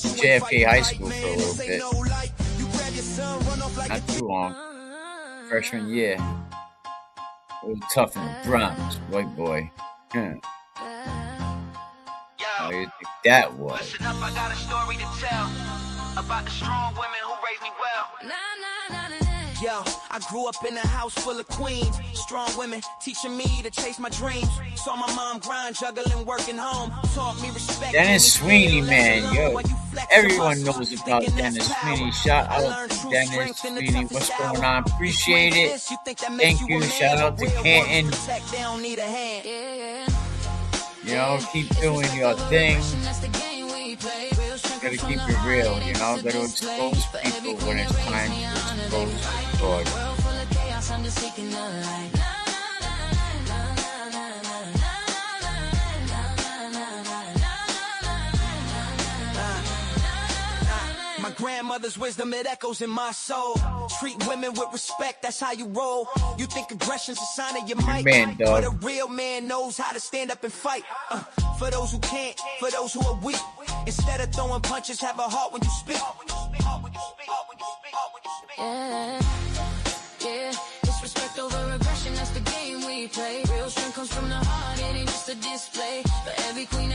JFK High School for a little bit. Not too long. Freshman year. It was tough in the Bronx, white boy. Yeah. How do you think that was? Listen up, I got a story to tell about the strong women who raised me well. Yo, I grew up in a house full of queens, strong women teaching me to chase my dreams. Saw my mom grind, juggling, working home. Taught me respect. Dennis Sweeney, man, yo. Everyone knows about Dennis Sweeney. Shout out to Dennis Sweeney. What's going on? Appreciate it. Thank you. Shout out to Canton. You know, keep doing your thing. Gotta keep it real, you know. Gotta expose people when it's time to expose God. My grandmother mother's wisdom, it echoes in my soul. Treat women with respect, that's how you roll. You think aggression's a sign of your might, Man, but a real man knows how to stand up and fight. For those who can't, for those who are weak, instead of throwing punches, have a heart when you speak. Yeah, yeah. Disrespect over aggression, that's the game we play. Real strength comes from the heart, it ain't just a display. For every queen